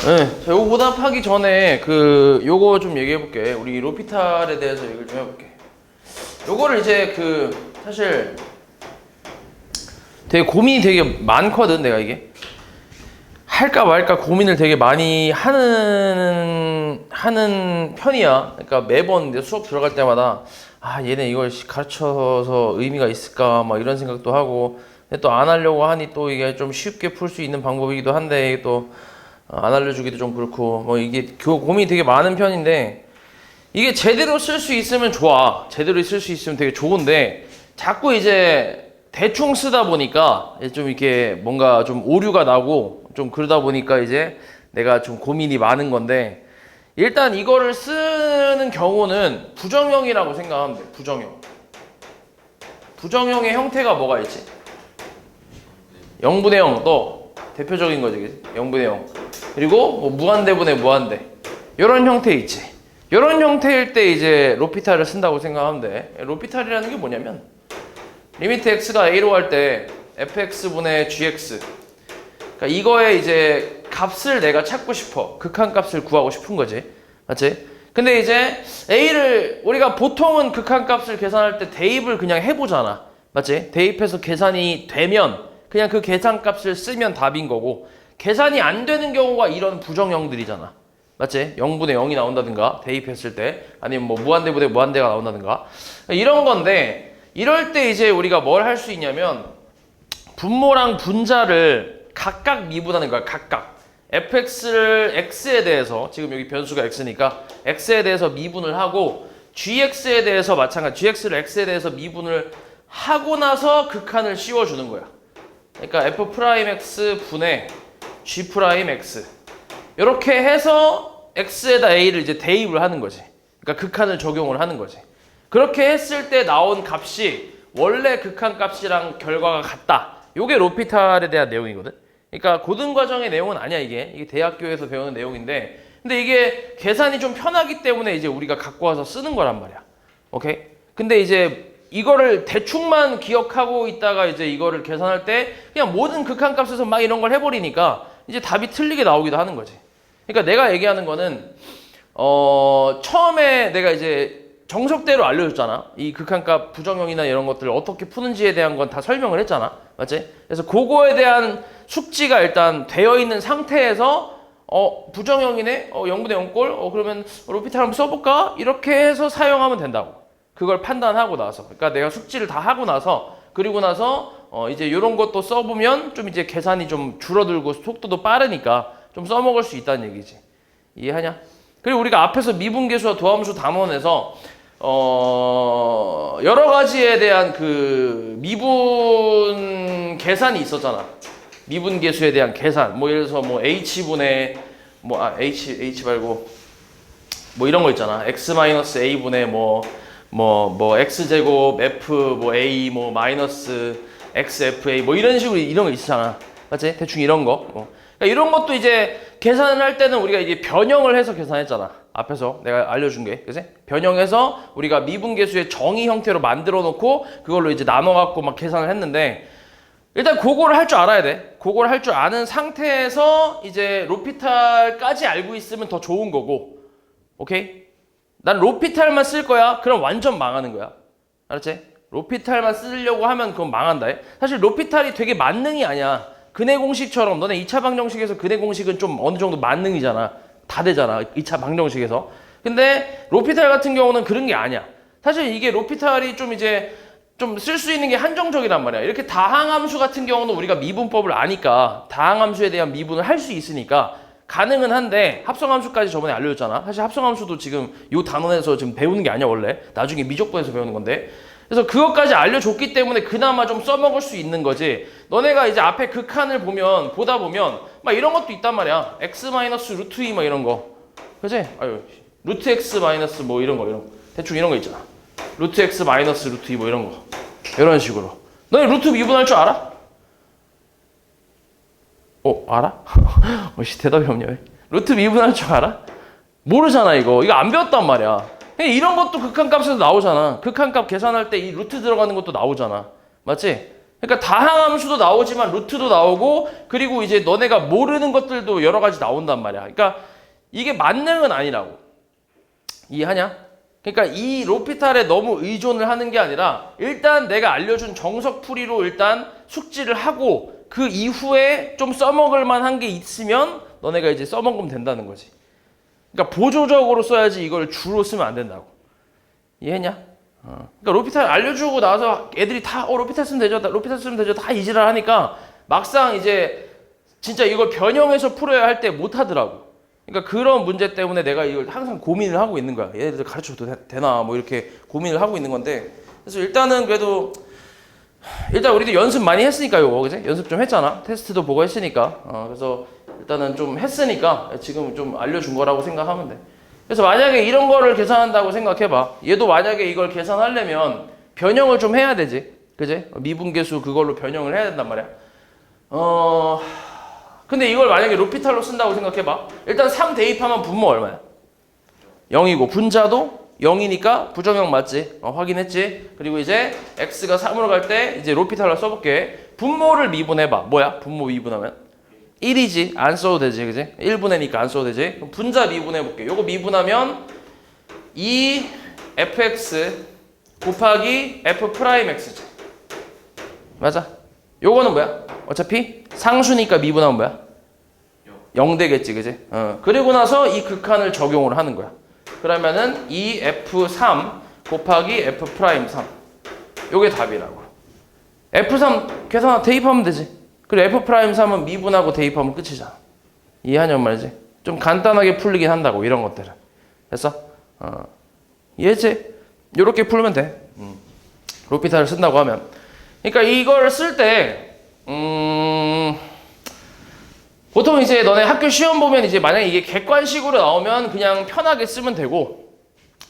네, 자, 요거 오답하기 전에 요거 좀 얘기해 볼게. 우리 로피탈에 대해서 얘기를 좀 해볼게. 요거를 이제 사실 되게 고민이 되게 많거든. 내가 이게 할까 말까 고민을 되게 많이 하는 편이야. 그러니까 매번 내 수업 들어갈 때마다 얘네 이걸 가르쳐서 의미가 있을까 막 이런 생각도 하고, 근데 또 안 하려고 하니 또 이게 좀 쉽게 풀 수 있는 방법이기도 한데 또 안 알려주기도 좀 그렇고, 뭐 이게 고민이 되게 많은 편인데, 이게 제대로 쓸 수 있으면 좋아. 제대로 쓸 수 있으면 되게 좋은데, 자꾸 이제 대충 쓰다 보니까 좀 이렇게 뭔가 좀 오류가 나고 좀 그러다 보니까 이제 내가 좀 고민이 많은 건데, 일단 이거를 쓰는 경우는 부정형이라고 생각하면 돼. 부정형. 부정형의 형태가 뭐가 있지? 0분의 0, 또 대표적인 거지, 그치? 0분의 0. 그리고 뭐 무한대분의 무한대. 이런 형태 있지. 이런 형태일 때 이제 로피탈을 쓴다고 생각하면 돼. 로피탈이라는 게 뭐냐면, 리미트 x가 a로 갈 때 fx분의 gx. 그러니까 이거에 이제 값을 내가 찾고 싶어. 극한값을 구하고 싶은 거지. 맞지? 근데 이제 a를 우리가 보통은 극한값을 계산할 때 대입을 그냥 해보잖아. 맞지? 대입해서 계산이 되면 그냥 그 계산값을 쓰면 답인 거고, 계산이 안 되는 경우가 이런 부정형들이잖아. 맞지? 0분의 0이 나온다든가 대입했을 때, 아니면 뭐 무한대분의 무한대가 나온다든가 이런 건데, 이럴 때 이제 우리가 뭘 할 수 있냐면 분모랑 분자를 각각 미분하는 거야. 각각 fx를 x에 대해서, 지금 여기 변수가 x니까 x에 대해서 미분을 하고, gx에 대해서 마찬가지 gx를 x에 대해서 미분을 하고 나서 극한을 씌워주는 거야. 그러니까 f'x 분의 g'x 이렇게 해서 x에다 a를 이제 대입을 하는 거지. 그러니까 극한을 적용을 하는 거지. 그렇게 했을 때 나온 값이 원래 극한 값이랑 결과가 같다. 이게 로피탈에 대한 내용이거든. 그러니까 고등과정의 내용은 아니야. 이게 대학교에서 배우는 내용인데, 근데 이게 계산이 좀 편하기 때문에 이제 우리가 갖고 와서 쓰는 거란 말이야. 오케이? 근데 이제 이거를 대충만 기억하고 있다가 이제 이거를 계산할 때 그냥 모든 극한값에서 막 이런 걸 해버리니까 이제 답이 틀리게 나오기도 하는 거지. 그러니까 내가 얘기하는 거는 처음에 내가 이제 정석대로 알려줬잖아. 이 극한값 부정형이나 이런 것들을 어떻게 푸는지에 대한 건 다 설명을 했잖아. 맞지? 그래서 그거에 대한 숙지가 일단 되어 있는 상태에서 부정형이네? 0분의 0꼴? 그러면 로피탈 한번 써볼까? 이렇게 해서 사용하면 된다고. 그걸 판단하고 나서. 그러니까 내가 숙지를 다 하고 나서, 그리고 나서 이제 이런 것도 써보면 좀 이제 계산이 좀 줄어들고 속도도 빠르니까 좀 써먹을 수 있다는 얘기지. 이해하냐? 그리고 우리가 앞에서 미분계수와 도함수 담원에서 여러 가지에 대한 미분 계산이 있었잖아. 미분계수에 대한 계산. 뭐 예를 들어서 뭐 h분의 h 말고 뭐 이런 거 있잖아. x-a분의 x제곱 f a 마이너스 xfa 뭐 이런 식으로 이런 거 있잖아. 맞지? 대충 이런 거. 그러니까 이런 것도 이제 계산을 할 때는 우리가 이제 변형을 해서 계산했잖아. 앞에서 내가 알려준 게, 그치? 변형해서 우리가 미분계수의 정의 형태로 만들어 놓고 그걸로 이제 나눠 갖고 막 계산을 했는데, 일단 그거를 할 줄 알아야 돼. 그걸 할 줄 아는 상태에서 이제 로피탈까지 알고 있으면 더 좋은 거고. 오케이? 난 로피탈만 쓸 거야. 그럼 완전 망하는 거야. 알았지? 로피탈만 쓰려고 하면 그건 망한다. 사실 로피탈이 되게 만능이 아니야. 근해 공식처럼 너네 2차 방정식에서 근해 공식은 좀 어느 정도 만능이잖아. 다 되잖아. 2차 방정식에서. 근데 로피탈 같은 경우는 그런 게 아니야. 사실 이게 로피탈이 좀 이제 좀 쓸 수 있는 게 한정적이란 말이야. 이렇게 다항함수 같은 경우는 우리가 미분법을 아니까 다항함수에 대한 미분을 할 수 있으니까 가능은 한데, 합성함수까지 저번에 알려줬잖아. 사실 합성함수도 지금 이 단원에서 지금 배우는 게 아니야. 원래 나중에 미적분에서 배우는 건데, 그래서 그것까지 알려줬기 때문에 그나마 좀 써먹을 수 있는 거지. 너네가 이제 앞에 극한을 보다 보면 막 이런 것도 있단 말이야. x 마이너스 루트 2 막 이런 거, 그치? 루트 x 마이너스 뭐 이런 거 대충 이런 거 있잖아. 루트 x 마이너스 루트 2 뭐 이런 거, 이런 식으로. 너네 루트 미분할 줄 알아? 알아? 대답이 없냐 왜? 루트 미분할 줄 알아? 모르잖아. 이거 안 배웠단 말이야. 이런 것도 극한값에서 나오잖아. 극한값 계산할 때 이 루트 들어가는 것도 나오잖아. 맞지? 그러니까 다항함수도 나오지만 루트도 나오고 그리고 이제 너네가 모르는 것들도 여러 가지 나온단 말이야. 그러니까 이게 만능은 아니라고. 이해하냐? 그러니까 이 로피탈에 너무 의존을 하는 게 아니라 일단 내가 알려준 정석풀이로 일단 숙지를 하고 그 이후에 좀 써먹을 만한 게 있으면 너네가 이제 써먹으면 된다는 거지. 그러니까 보조적으로 써야지 이걸 주로 쓰면 안 된다고. 이해했냐? 그러니까 로피탈 알려주고 나서 애들이 다 로피탈 쓰면 되죠, 로피탈 쓰면 되죠, 다 이지랄 하니까 막상 이제 진짜 이걸 변형해서 풀어야 할 때 못 하더라고. 그러니까 그런 문제 때문에 내가 이걸 항상 고민을 하고 있는 거야. 얘네들 가르쳐도 되나 뭐 이렇게 고민을 하고 있는 건데, 그래서 일단은 그래도 일단 우리도 연습 많이 했으니까요, 그지? 연습 좀 했잖아. 테스트도 보고 했으니까. 그래서 일단은 좀 했으니까 지금 좀 알려준 거라고 생각하면 돼. 그래서 만약에 이런 거를 계산한다고 생각해봐. 얘도 만약에 이걸 계산하려면 변형을 좀 해야 되지, 그지? 미분계수 그걸로 변형을 해야 된단 말이야. 근데 이걸 만약에 로피탈로 쓴다고 생각해봐. 일단 3 대입하면 분모 얼마야? 0이고 분자도 0이니까 부정형 맞지? 확인했지? 그리고 이제 x가 3으로 갈 때 이제 로피탈로 써볼게. 분모를 미분해봐. 뭐야? 분모 미분하면 1이지. 안 써도 되지, 그지? 1분해니까 안 써도 되지? 그럼 분자 미분해볼게. 요거 미분하면 2fx 곱하기 f'x지. 맞아? 요거는 뭐야? 어차피 상수니까 미분하면 뭐야? 0 되겠지, 그지? 그리고 나서 이 극한을 적용을 하는 거야. 그러면은 2f3 곱하기 f'3. 요게 답이라고. f3 계산 대입하면 되지. 그리고 f'3은 미분하고 대입하면 끝이잖아. 이해하냐는 말이지? 좀 간단하게 풀리긴 한다고, 이런 것들은. 됐어? 이해했지? 요렇게 풀면 돼. 로피탈을 쓴다고 하면. 그러니까 이걸 쓸 때 보통 이제 너네 학교 시험 보면 이제 만약에 이게 객관식으로 나오면 그냥 편하게 쓰면 되고,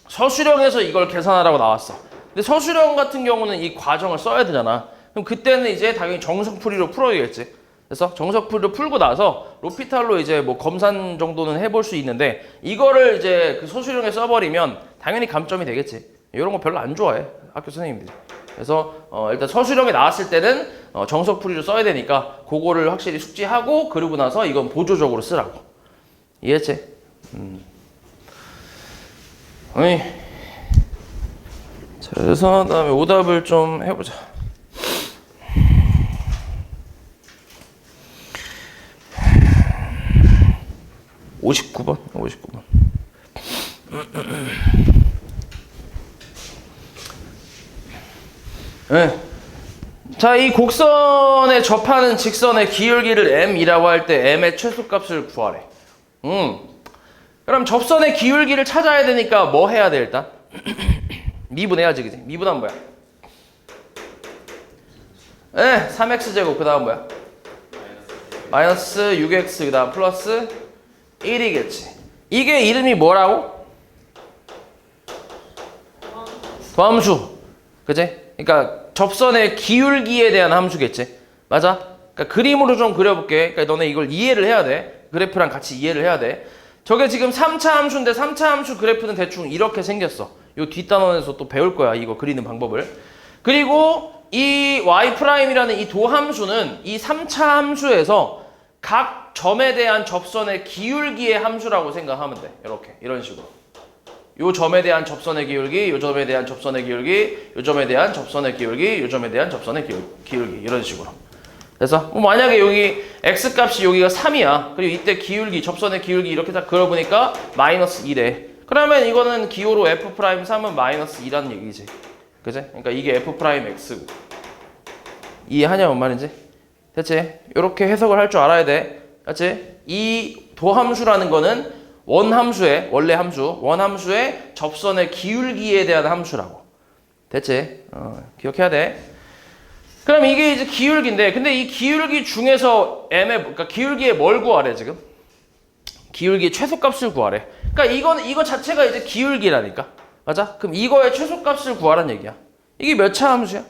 서술형에서 이걸 계산하라고 나왔어. 근데 서술형 같은 경우는 이 과정을 써야 되잖아. 그럼 그때는 이제 당연히 정석풀이로 풀어야겠지. 그래서 정석풀이로 풀고 나서 로피탈로 이제 뭐 검산 정도는 해볼 수 있는데, 이거를 이제 그 서술형에 써버리면 당연히 감점이 되겠지. 이런 거 별로 안 좋아해, 학교 선생님들이. 그래서 일단 서술형에 나왔을 때는 정석풀이로 써야 되니까 그거를 확실히 숙지하고, 그러고 나서 이건 보조적으로 쓰라고. 이해했지? 자, 그래서 그다음에 오답을 좀 해보자. (59번) 네. 자, 이 곡선에 접하는 직선의 기울기를 m이라고 할 때 m의 최소값을 구하래. 그럼 접선의 기울기를 찾아야 되니까 뭐 해야 돼, 일단? 미분해야지, 그지? 미분하면 뭐야? 네, 3x제곱, 그 다음 뭐야? 마이너스 6x, 그 다음 플러스 1이겠지. 이게 이름이 뭐라고? 도함수. 그지? 그러니까 접선의 기울기에 대한 함수겠지. 맞아? 그러니까 그림으로 좀 그려볼게. 그러니까 너네 이걸 이해를 해야 돼. 그래프랑 같이 이해를 해야 돼. 저게 지금 3차 함수인데 3차 함수 그래프는 대충 이렇게 생겼어. 요 뒷단원에서 또 배울 거야, 이거 그리는 방법을. 그리고 이 y'이라는 이 도함수는 이 3차 함수에서 각 점에 대한 접선의 기울기의 함수라고 생각하면 돼. 이렇게, 이런 식으로. 요 점에 대한 접선의 기울기, 요 점에 대한 접선의 기울기, 요 점에 대한 접선의 기울기, 요 점에 대한 접선의 기울기, 이런 식으로. 그래서 뭐 만약에 여기 x값이 여기가 3이야. 그리고 이때 기울기, 접선의 기울기 이렇게 딱 그려보니까 마이너스 2래. 그러면 이거는 기호로 f'3은 마이너스 2라는 얘기지. 그치? 그러니까 이게 f'x고. 이해하냐 뭔 말인지? 됐지? 이렇게 해석을 할 줄 알아야 돼. 맞지? 이 도함수라는 거는 원함수의, 원래 함수, 원함수의 접선의 기울기에 대한 함수라고. 됐지? 기억해야 돼. 그럼 이게 이제 기울기인데, 근데 이 기울기 중에서 그러니까 기울기에 뭘 구하래, 지금? 기울기의 최소값을 구하래. 그러니까 이거 자체가 이제 기울기라니까. 맞아? 그럼 이거의 최소값을 구하란 얘기야. 이게 몇 차 함수야?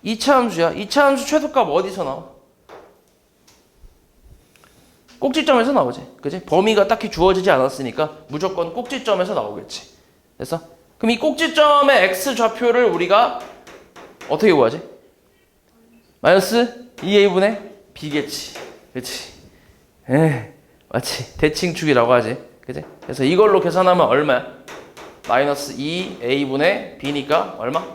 2차 함수야. 2차 함수 최소값 어디서 나와? 꼭지점에서 나오지. 그지? 범위가 딱히 주어지지 않았으니까 무조건 꼭지점에서 나오겠지. 됐어? 그럼 이 꼭지점의 x 좌표를 우리가 어떻게 구하지? 마이너스 2a분의 b겠지. 그치? 맞지? 대칭축이라고 하지. 그치? 그래서 이걸로 계산하면 얼마야? 마이너스 2a분의 b니까 얼마?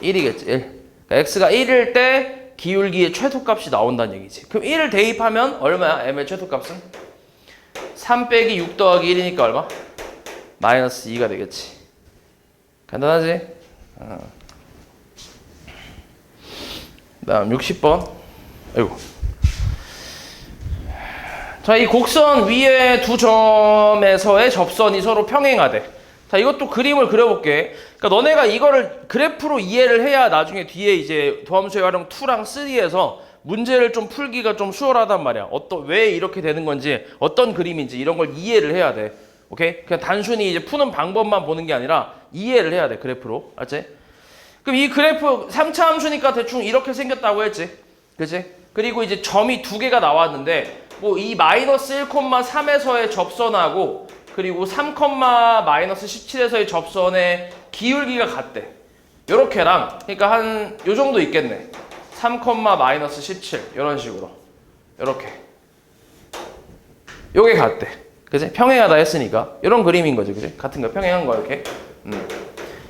1이겠지. 1. 그러니까 x가 1일 때 기울기의 최소값이 나온다는 얘기지. 그럼 1을 대입하면 얼마야? m의 최소값은? 3 빼기 6 더하기 1이니까 얼마? 마이너스 2가 되겠지. 간단하지? 다음 60번. 아이고. 자, 이 곡선 위에 두 점에서의 접선이 서로 평행하대. 자, 이것도 그림을 그려볼게. 그러니까 너네가 이거를 그래프로 이해를 해야 나중에 뒤에 이제 도함수의 활용 2랑 3에서 문제를 좀 풀기가 좀 수월하단 말이야. 왜 이렇게 되는 건지, 어떤 그림인지 이런 걸 이해를 해야 돼. 오케이? 그냥 단순히 이제 푸는 방법만 보는 게 아니라 이해를 해야 돼, 그래프로. 알지? 그럼 이 그래프 3차 함수니까 대충 이렇게 생겼다고 했지. 그치? 그리고 이제 점이 두 개가 나왔는데 뭐 이 마이너스 1,3에서의 접선하고 그리고 3, 마이너스 17에서의 접선의 기울기가 같대. 요렇게랑 그러니까 한 요 정도 있겠네. 3, 마이너스 17 이런 식으로. 요렇게. 요게 같대. 그치? 평행하다 했으니까 이런 그림인 거지. 그치? 같은 거 평행한 거 이렇게.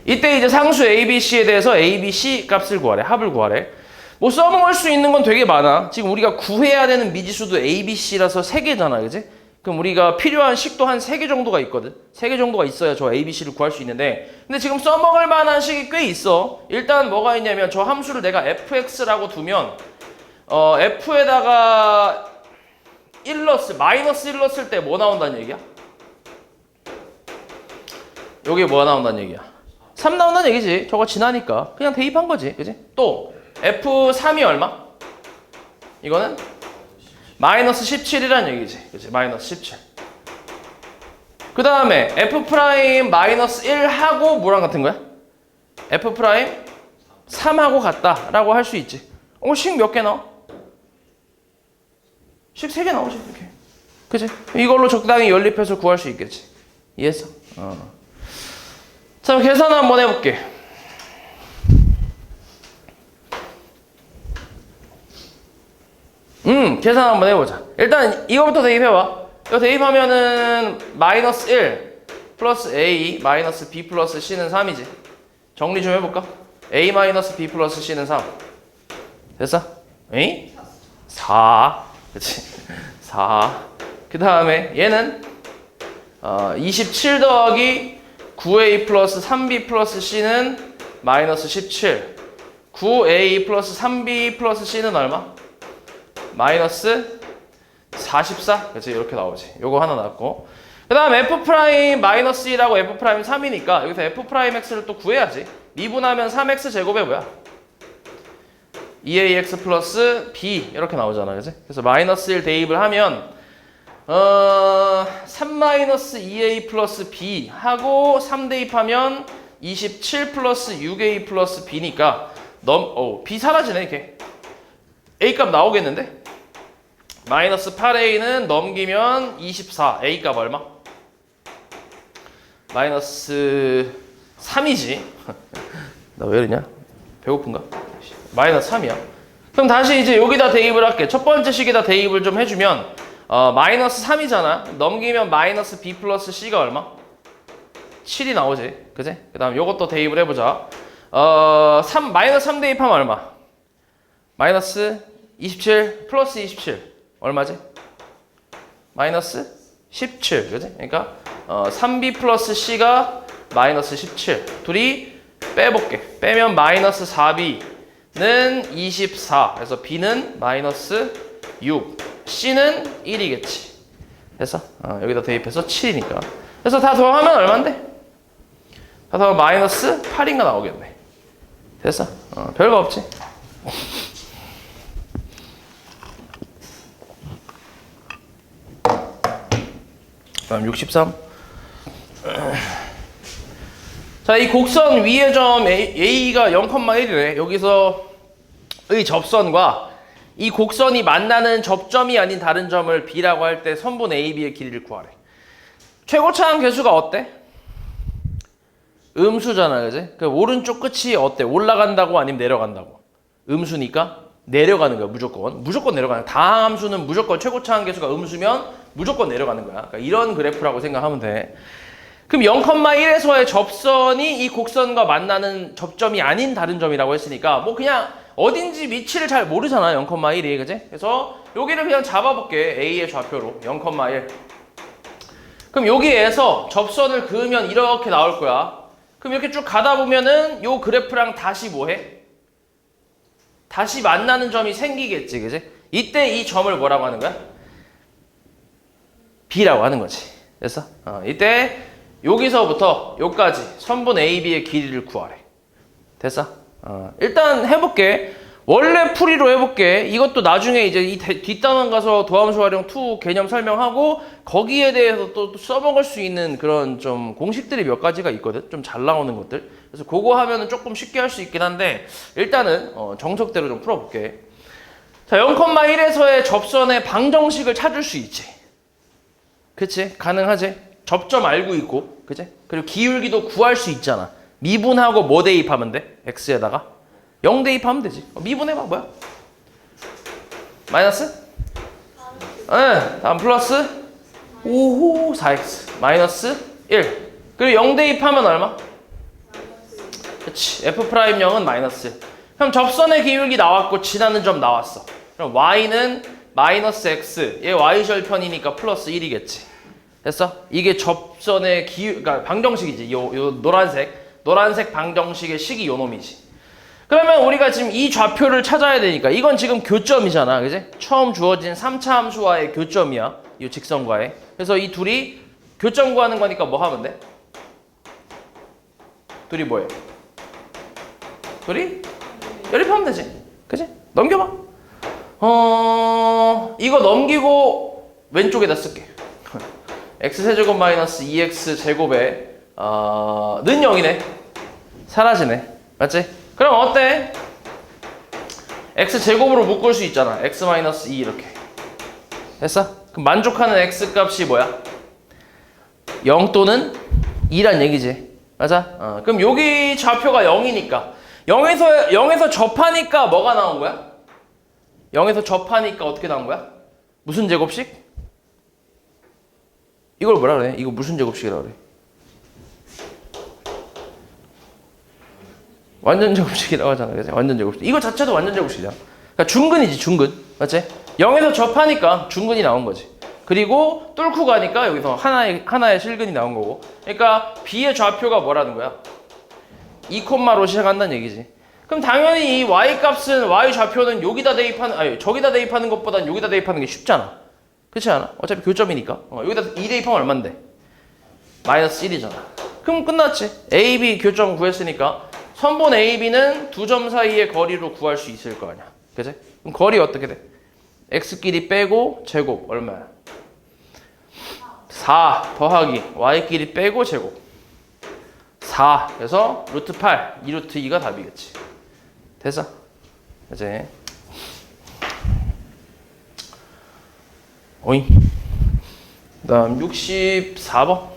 이때 이제 상수 ABC에 대해서 ABC 값을 구하래. 합을 구하래. 뭐 써먹을 수 있는 건 되게 많아. 지금 우리가 구해야 되는 미지수도 ABC라서 3개잖아. 그지? 그럼 우리가 필요한 식도 한 3개 정도가 있거든. 3개 정도가 있어야 저 ABC를 구할 수 있는데 근데 지금 써먹을 만한 식이 꽤 있어. 일단 뭐가 있냐면 저 함수를 내가 fx라고 두면 f에다가 1 넣었을, 마이너스 1 넣었을 때 뭐 나온다는 얘기야? 여기에 뭐가 나온다는 얘기야? 3 나온다는 얘기지. 저거 지나니까 그냥 대입한 거지. 그지? 또 F3이 얼마? 이거는 마이너스 17이라는 얘기지. 그치? 마이너스 17. 그 다음에 F' 마이너스 1하고 뭐랑 같은 거야? F' 3하고 같다라고 할 수 있지. 식 몇 개 나와? 식 3개 나오지. 이렇게. 그치? 이걸로 적당히 연립해서 구할 수 있겠지. 이해했어? 자, 계산 한번 해볼게. 계산 한번 해보자. 일단 이거부터 대입해봐. 이거 대입하면은 마이너스 1 플러스 A 마이너스 B 플러스 C는 3이지. 정리 좀 해볼까? A 마이너스 B 플러스 C는 3. 됐어? 에이? 4. 그치? 4. 그 다음에 얘는 27 더하기 9A 플러스 3B 플러스 C는 마이너스 17. 9A 플러스 3B 플러스 C는 얼마? 마이너스 44? 그치? 이렇게 나오지. 요거 하나 나왔고. 그 다음 F' 마이너스 2라고 F' 3이니까 여기서 F' X를 또 구해야지. 미분하면 3X 제곱에 뭐야? 2AX 플러스 B 이렇게 나오잖아. 그치? 그래서 마이너스 1 대입을 하면 3 마이너스 2A 플러스 B 하고 3 대입하면 27 플러스 6A 플러스 B니까 B 사라지네 이렇게. A 값 나오겠는데? 마이너스 8A는 넘기면 24. A 값 얼마? 마이너스 3이지. 나 왜 이러냐? 배고픈가? 마이너스 3이야. 그럼 다시 이제 여기다 대입을 할게. 첫 번째 식에다 대입을 좀 해주면 마이너스 3이잖아. 넘기면 마이너스 B 플러스 C가 얼마? 7이 나오지. 그지? 그 다음 요것도 대입을 해보자. 마이너스 3 대입하면 얼마? 마이너스 27 플러스 27 얼마지? 마이너스 17 그지? 그러니까 3B 플러스 C가 마이너스 17 둘이 빼볼게. 빼면 마이너스 4B는 24 그래서 B는 마이너스 6 C는 1이겠지. 됐어? 여기다 대입해서 7이니까 그래서 다 더하면 얼만데? 다 더하면 마이너스 8인가 나오겠네. 됐어? 별거 없지? 다음 63. 자, 이 곡선 위의 점 A가 0,1이래. 여기서의 접선과 이 곡선이 만나는 접점이 아닌 다른 점을 B라고 할 때 선분 AB의 길이를 구하래. 최고차항 계수가 어때? 음수잖아, 그지? 그 오른쪽 끝이 어때? 올라간다고 아니면 내려간다고? 음수니까 내려가는 거야. 무조건 내려가는 거야. 다함수는 무조건 최고차 한계수가 음수면 무조건 내려가는 거야. 그러니까 이런 그래프라고 생각하면 돼. 그럼 0,1에서의 접선이 이 곡선과 만나는 접점이 아닌 다른 점이라고 했으니까 뭐 그냥 어딘지 위치를 잘 모르잖아. 0,1이 그지? 그래서 여기를 그냥 잡아볼게. A의 좌표로 0,1. 그럼 여기에서 접선을 그으면 이렇게 나올 거야. 그럼 이렇게 쭉 가다 보면은 요 그래프랑 다시 뭐해? 다시 만나는 점이 생기겠지, 그지? 이때 이 점을 뭐라고 하는 거야? B라고 하는 거지. 됐어? 이때 여기서부터 여기까지 선분 AB의 길이를 구하래. 됐어? 일단 해볼게. 원래 풀이로 해볼게. 이것도 나중에 이제 이 뒷단원 가서 도함수 활용 2 개념 설명하고 거기에 대해서 또 써먹을 수 있는 그런 좀 공식들이 몇 가지가 있거든. 좀 잘 나오는 것들. 그래서 그거 하면은 조금 쉽게 할 수 있긴 한데 일단은 정석대로 좀 풀어볼게. 자, 0,1에서의 접선의 방정식을 찾을 수 있지. 그치? 가능하지? 접점 알고 있고, 그치? 그리고 기울기도 구할 수 있잖아. 미분하고 뭐 대입하면 돼? x에다가 0 대입하면 되지. 미분해봐. 뭐야? 마이너스? 네. 다음 플러스 5호 4x 마이너스 1. 그리고 0 대입하면 얼마? 그치. F'0은 마이너스 1. 그럼 접선의 기울기 나왔고 지나는 점 나왔어. 그럼 y는 마이너스 x. 얘 y절편이니까 플러스 1이겠지. 됐어? 이게 접선의 그러니까 방정식이지. 요 노란색 방정식의 식이 요 놈이지. 그러면 우리가 지금 이 좌표를 찾아야 되니까 이건 지금 교점이잖아. 그지? 처음 주어진 3차 함수와의 교점이야. 이 직선과의. 그래서 이 둘이 교점 구하는 거니까 뭐 하면 돼? 둘이 뭐해? 둘이 연립하면 되지. 그지? 넘겨봐. 이거 넘기고 왼쪽에다 쓸게. x세제곱 마이너스 2x제곱에 는 0이네. 사라지네. 맞지? 그럼 어때? x제곱으로 묶을 수 있잖아. x-2 이렇게. 됐어? 그럼 만족하는 x값이 뭐야? 0 또는 2란 얘기지. 맞아? 그럼 여기 좌표가 0이니까 0에서 접하니까 뭐가 나온 거야? 0에서 접하니까 어떻게 나온 거야? 무슨 제곱식? 이걸 뭐라 그래? 이거 무슨 제곱식이라 그래? 완전 제곱식이라고 하잖아. 그치? 완전 제곱식. 이거 자체도 완전 제곱식이야. 그러니까 중근이지, 중근. 맞지? 0에서 접하니까 중근이 나온 거지. 그리고 뚫고 가니까 여기서 하나의 실근이 나온 거고. 그러니까 B의 좌표가 뭐라는 거야? 2콤마로 시작한다는 얘기지. 그럼 당연히 이 Y 값은 Y 좌표는 여기다 대입하는, 저기다 대입하는 것보단 여기다 대입하는 게 쉽잖아. 그렇지 않아? 어차피 교점이니까. 여기다 2 대입하면 얼만데? 마이너스 1이잖아. 그럼 끝났지. A, B 교점 구했으니까 선본 A, B는 두 점 사이의 거리로 구할 수 있을 거 아니야. 그치? 그럼 거리 어떻게 돼? X끼리 빼고 제곱 얼마야? 4 더하기 Y끼리 빼고 제곱 4. 그래서 루트 8, 2루트 2가 답이겠지. 됐어? 이제 오잉. 그다음 64번.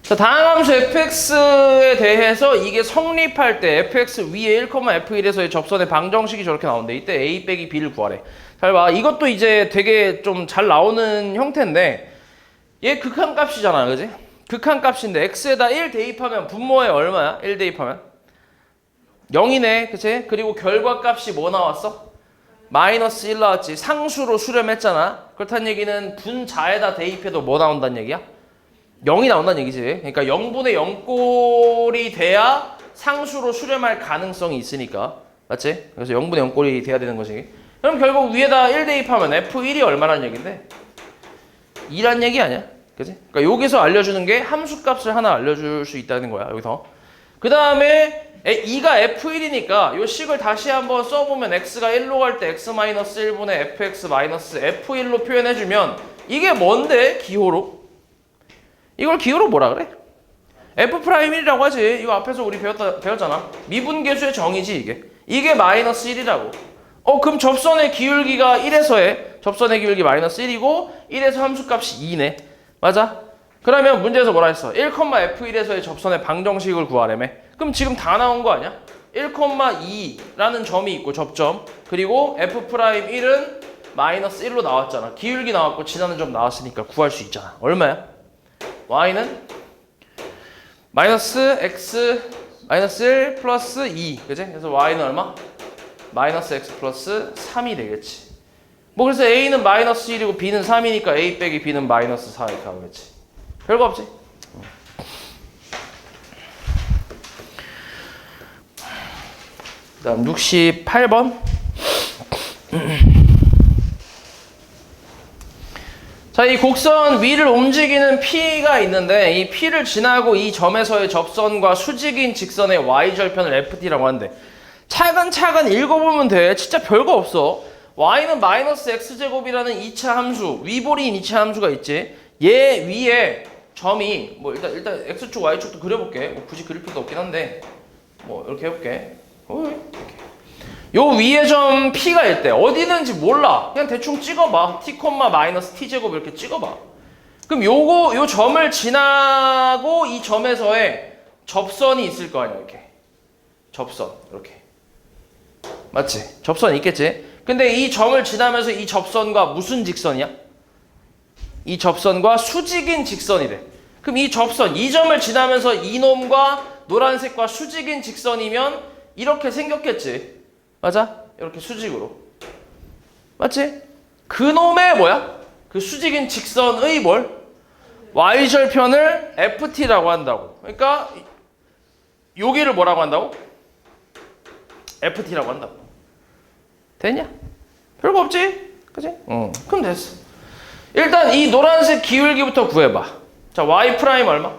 자, 다음 함수 fx에 대해서 이게 성립할 때 fx 위에 1,f1에서의 접선의 방정식이 저렇게 나오는데 이때 a 빼기 b를 구하래. 잘 봐. 이것도 이제 되게 좀 잘 나오는 형태인데 얘 극한값이잖아. 그지? 극한값인데 x에다 1 대입하면 분모에 얼마야? 1 대입하면? 0이네. 그치? 그리고 결과값이 뭐 나왔어? 마이너스 1 나왔지. 상수로 수렴했잖아. 그렇다는 얘기는 분자에다 대입해도 뭐 나온다는 얘기야? 0이 나온다는 얘기지. 그러니까 0분의 0꼴이 돼야 상수로 수렴할 가능성이 있으니까. 맞지? 그래서 0분의 0꼴이 돼야 되는 거지. 그럼 결국 위에다 1 대입하면 F1이 얼마란 얘기인데? 2란 얘기 아니야? 그치? 그러니까 여기서 알려주는 게 함수값을 하나 알려줄 수 있다는 거야. 여기서. 그 다음에 2가 F1이니까 요 식을 다시 한번 써보면 x가 1로 갈 때 x-1분의 fx-f1로 표현해주면 이게 뭔데? 기호로? 이걸 기호로 뭐라 그래? F'1이라고 하지. 이거 앞에서 우리 배웠잖아. 미분계수의 정의지 이게. 이게 마이너스 1이라고. 그럼 접선의 기울기가 1에서의 접선의 기울기 마이너스 1이고 1에서 함수값이 2네. 맞아? 그러면 문제에서 뭐라 했어? 1,f1에서의 접선의 방정식을 구하래매. 그럼 지금 다 나온 거 아니야? 1,2라는 점이 있고 접점. 그리고 F'1은 마이너스 1로 나왔잖아. 기울기 나왔고 지나는 점 나왔으니까 구할 수 있잖아. 얼마야? y는 마이너스 x 마이너스 1 플러스 2. 그지? 그래서 y는 얼마? 마이너스 x 플러스 3이 되겠지. 뭐 그래서 a는 마이너스 1이고 b는 3이니까 a 빼기 b는 마이너스 4 이렇게 하겠지. 별거 없지? 그 다음 68번. 자, 이 곡선 위를 움직이는 P가 있는데 이 P를 지나고 이 점에서의 접선과 수직인 직선의 y절편을 FT라고 하는데 차근차근 읽어보면 돼. 진짜 별거 없어. y는 마이너스 x제곱이라는 2차 함수, 위볼인 2차 함수가 있지. 얘 위에 점이 뭐 일단 x축 y축도 그려볼게. 뭐 굳이 그릴 필요도 없긴 한데 뭐 이렇게 해볼게. 이렇게. 요 위에 점 P가 있대. 어디 있는지 몰라. 그냥 대충 찍어봐. t, 마이너스 t제곱 이렇게 찍어봐. 그럼 요 점을 지나고 이 점에서의 접선이 있을 거 아니야. 이렇게. 접선. 이렇게. 맞지? 접선이 있겠지? 근데 이 점을 지나면서 이 접선과 무슨 직선이야? 이 접선과 수직인 직선이래. 그럼 이 접선, 이 점을 지나면서 이놈과 노란색과 수직인 직선이면 이렇게 생겼겠지? 맞아? 이렇게 수직으로. 맞지? 그놈의 뭐야? 그 수직인 직선의 뭘? y절편을 ft라고 한다고. 그러니까 여기를 뭐라고 한다고? ft라고 한다고. 됐냐? 별거 없지? 그치? 그럼 됐어. 일단 이 노란색 기울기부터 구해봐. 자, y 프라임 얼마?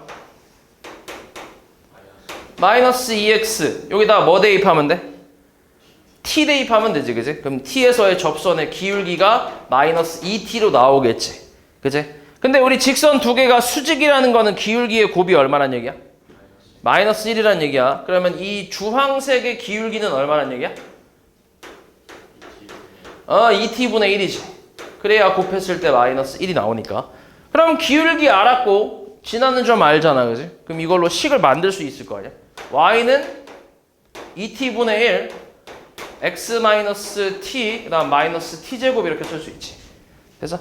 마이너스 2x. 여기다가 뭐 대입하면 돼? t 대입하면 되지, 그지? 그럼 t에서의 접선의 기울기가 마이너스 2t로 나오겠지. 그지? 근데 우리 직선 두 개가 수직이라는 거는 기울기의 곱이 얼마란 얘기야? 마이너스 1이란 얘기야. 그러면 이 주황색의 기울기는 얼마란 얘기야? 2t분의 1이지. 그래야 곱했을 때 마이너스 1이 나오니까. 그럼 기울기 알았고 지나는 점 알잖아, 그지? 그럼 이걸로 식을 만들 수 있을 거 아니야? y는 2t분의 1 x 마이너스 t 그 다음 마이너스 t제곱 이렇게 쓸 수 있지. 그래서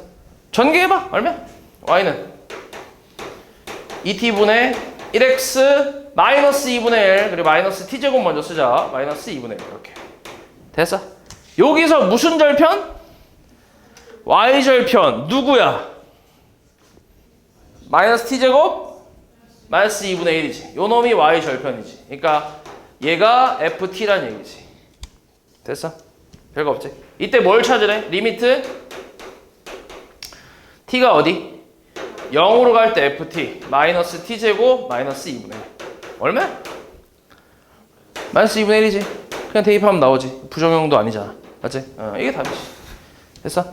전개해봐. 얼마? y는 2t분의 1x 마이너스 2분의 1 그리고 마이너스 t제곱 먼저 쓰자. 마이너스 2분의 1 이렇게. 됐어? 여기서 무슨 절편? y절편 누구야? 마이너스 t제곱 마이너스 2분의 1이지. 요 놈이 y절편이지. 그러니까 얘가 ft란 얘기지. 됐어? 별거 없지? 이때 뭘 찾으래? 리미트 t가 어디? 0으로 갈 때 ft 마이너스 t제곱 마이너스 2분의 1 얼마야? 마이너스 2분의 1이지. 그냥 대입하면 나오지. 부정형도 아니잖아. 맞지? 이게 답이지. 됐어?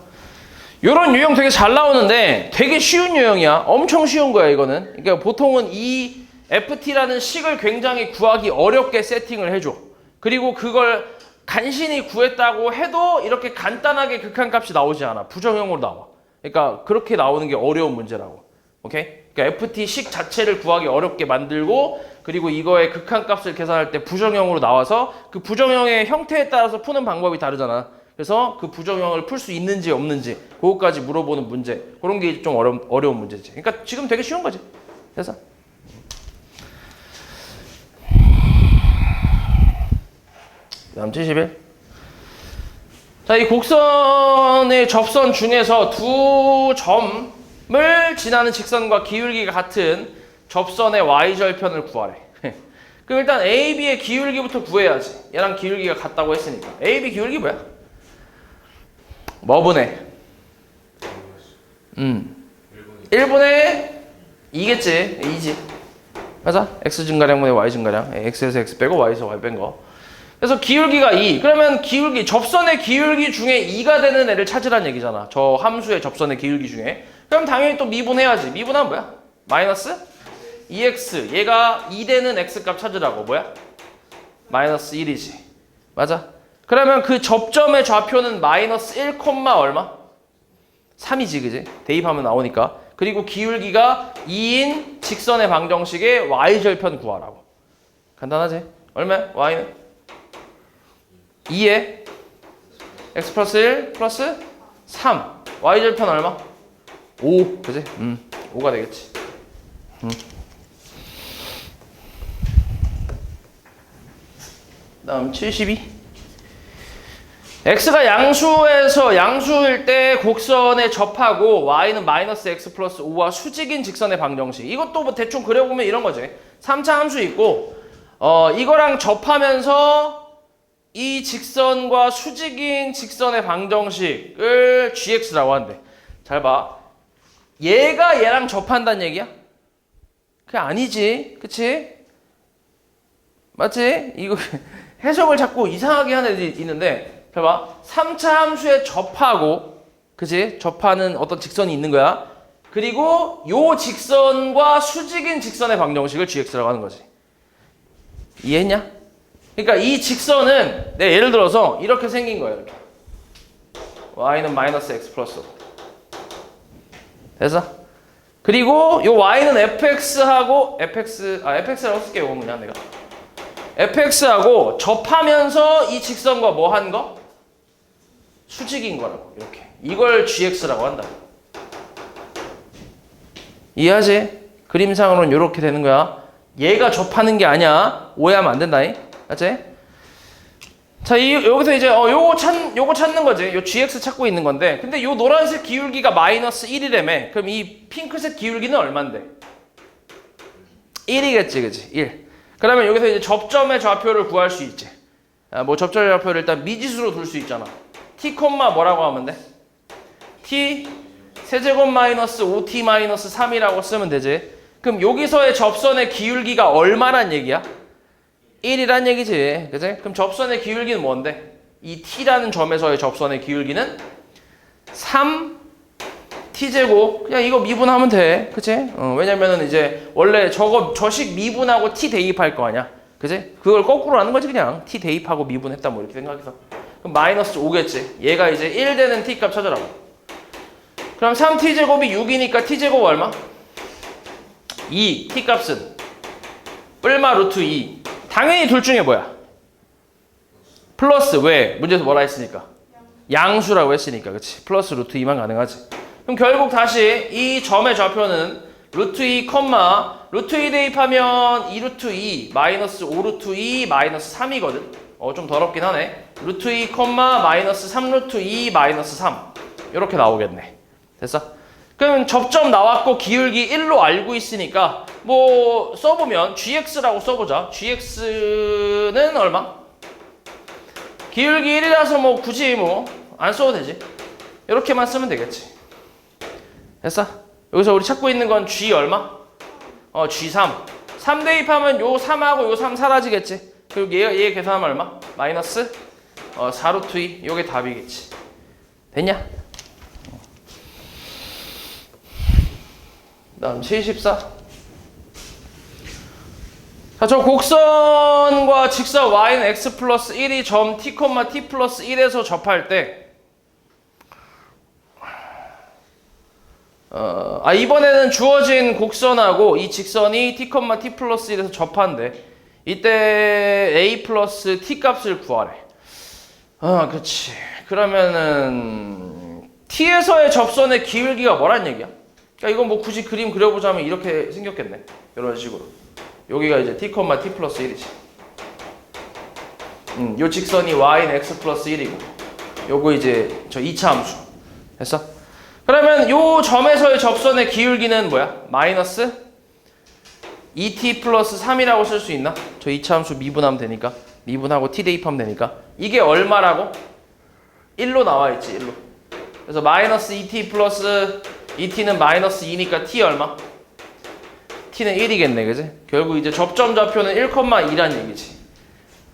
요런 유형 되게 잘 나오는데 되게 쉬운 유형이야. 엄청 쉬운 거야 이거는. 그러니까 보통은 이 ft라는 식을 굉장히 구하기 어렵게 세팅을 해줘. 그리고 그걸 간신히 구했다고 해도 이렇게 간단하게 극한값이 나오지 않아. 부정형으로 나와. 그러니까 그렇게 나오는 게 어려운 문제라고. 오케이? 그러니까 ft 식 자체를 구하기 어렵게 만들고 그리고 이거의 극한값을 계산할 때 부정형으로 나와서 그 부정형의 형태에 따라서 푸는 방법이 다르잖아. 그래서 그 부정형을 풀 수 있는지 없는지 그거까지 물어보는 문제. 그런 게 좀 어려운 문제지. 그러니까 지금 되게 쉬운 거지. 그래서 다음 71. 자, 이 곡선의 접선 중에서 두 점을 지나는 직선과 기울기가 같은 접선의 y절편을 구하래. 그럼 일단 A, B의 기울기부터 구해야지. 얘랑 기울기가 같다고 했으니까. A, B 기울기 뭐야? 뭐분의? 1분의 2겠지. 2지. 맞아? x 증가량분의 y 증가량. x에서 x 빼고 y에서 y 뺀 거. 그래서 기울기가 2. 그러면 기울기, 접선의 기울기 중에 2가 되는 애를 찾으란 얘기잖아. 저 함수의 접선의 기울기 중에. 그럼 당연히 또 미분해야지. 미분하면 뭐야? 마이너스 2x. 얘가 2 되는 x값 찾으라고. 뭐야? 마이너스 1이지. 맞아? 그러면 그 접점의 좌표는 마이너스 1, 얼마? 3이지, 그지? 대입하면 나오니까. 그리고 기울기가 2인 직선의 방정식의 y절편 구하라고. 간단하지? 얼마야? y는? 2에 x 플러스 1 플러스 3. y절편 얼마? 5. 그지? 5가 되겠지. 다음 72. x가 양수일 때 곡선에 접하고 y는 마이너스 x 플러스 5와 수직인 직선의 방정식. 이것도 뭐 대충 그려보면 이런 거지. 3차 함수 있고 이거랑 접하면서 이 직선과 수직인 직선의 방정식을 gx라고 한대. 잘 봐. 얘가 얘랑 접한다는 얘기야? 그게 아니지. 그치? 맞지? 이거 해석을 자꾸 이상하게 하는 애들이 있는데 잘 봐. 3차 함수에 접하고 그치? 접하는 어떤 직선이 있는 거야. 그리고 요 직선과 수직인 직선의 방정식을 gx라고 하는 거지. 이해했냐? 그러니까 이 직선은 내가 예를 들어서 이렇게 생긴 거예요. 이렇게. y는 마이너스 x 플러스 5. 됐어? 그리고 요 y는 fx라고 쓸게요. 이건 그냥 내가. fx하고 접하면서 이 직선과 뭐 한 거? 수직인 거라고. 이렇게. 이걸 gx라고 한다. 이해하지? 그림상으로는 이렇게 되는 거야. 얘가 접하는 게 아니야. 오해하면 안 된다잉. 맞지? 자, 여기서 이제 요거 찾는 거지. 요 gx 찾고 있는 건데. 근데 요 노란색 기울기가 마이너스 1이라며. 그럼 이 핑크색 기울기는 얼만데? 1이겠지, 그지? 1. 그러면 여기서 이제 접점의 좌표를 구할 수 있지. 뭐 접점의 좌표를 일단 미지수로 둘 수 있잖아. t, 뭐라고 하면 돼? t 세제곱 마이너스 5t 마이너스 3이라고 쓰면 되지. 그럼 여기서의 접선의 기울기가 얼마란 얘기야? 1이란 얘기지. 그치? 그럼 접선의 기울기는 뭔데? 이 t라는 점에서의 접선의 기울기는 3t제곱. 그냥 이거 미분하면 돼. 그치? 왜냐면은 이제 원래 저식 미분하고 t 대입할 거 아니야. 그치? 그걸 거꾸로 하는 거지 그냥. t 대입하고 미분했다 뭐 이렇게 생각해서. 그럼 마이너스 5겠지. 얘가 이제 1 되는 t 값 찾으라고. 그럼 3t제곱이 6이니까 t제곱 얼마? 2. t 값은 뿔마 루트 2. 당연히 둘 중에 뭐야? 플러스. 왜? 문제에서 뭐라 했으니까? 양수라고 했으니까. 그치? 플러스 루트 2만 가능하지. 그럼 결국 다시 이 점의 좌표는 루트 2, 루트 2 대입하면 2 루트 2 마이너스 5 루트 2 마이너스 3이거든. 좀 더럽긴 하네. 루트 2, 마이너스 3 루트 2 마이너스 3 이렇게 나오겠네. 됐어? 그럼 접점 나왔고 기울기 1로 알고 있으니까 뭐 써보면 gx라고 써보자. gx는 얼마? 기울기 1이라서 뭐 굳이 뭐 안 써도 되지. 이렇게만 쓰면 되겠지. 됐어? 여기서 우리 찾고 있는 건 g 얼마? g3. 3 대입하면 요 3하고 요 3 사라지겠지. 그리고 얘 계산하면 얼마? 마이너스 4 루트 2. 요게 답이겠지. 됐냐? 다음 74. 자, 저 곡선과 직선 y는 x 플러스 1이 점 t, t 플러스 1에서 접할 때 이번에는 주어진 곡선하고 이 직선이 t, t 플러스 1에서 접한대. 이때 a 플러스 t 값을 구하래. 그렇지. 그러면은 t에서의 접선의 기울기가 뭐란 얘기야? 그러니까 이건 뭐 굳이 그림 그려보자면 이렇게 생겼겠네. 이런 식으로. 여기가 이제 t, t 플러스 1이지. 요 직선이 y는 x 플러스 1이고 요거 이제 저 2차 함수. 됐어? 그러면 요 점에서의 접선의 기울기는 뭐야? 마이너스 2t 플러스 3이라고 쓸 수 있나? 저 2차 함수 미분하면 되니까. 미분하고 t 대입하면 되니까. 이게 얼마라고? 1로 나와 있지. 1로. 그래서 마이너스 2t 플러스 2t는 마이너스 2니까 t 얼마? t는 1이겠네. 그지? 결국 이제 접점 좌표는 1,2란 얘기지.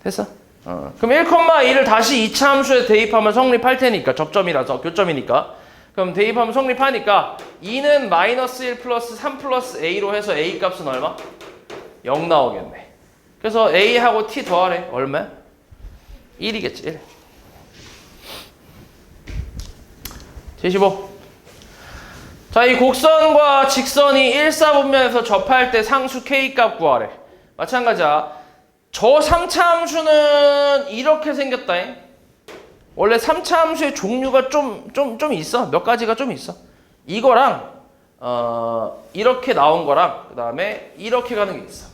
됐어? 그럼 1,2를 다시 2차 함수에 대입하면 성립할 테니까. 접점이라서 교점이니까. 그럼 대입하면 성립하니까 2는 마이너스 1 플러스 3 플러스 a로 해서 a 값은 얼마? 0 나오겠네. 그래서 a하고 t 더하래. 얼마? 1이겠지. 1. 75. 자, 이 곡선과 직선이 일사분면에서 접할 때 상수 k 값 구하래. 마찬가지야. 저 3차 함수는 이렇게 생겼다. 원래 3차 함수의 종류가 좀 있어. 몇 가지가 좀 있어. 이거랑 이렇게 나온 거랑 그 다음에 이렇게 가는 게 있어.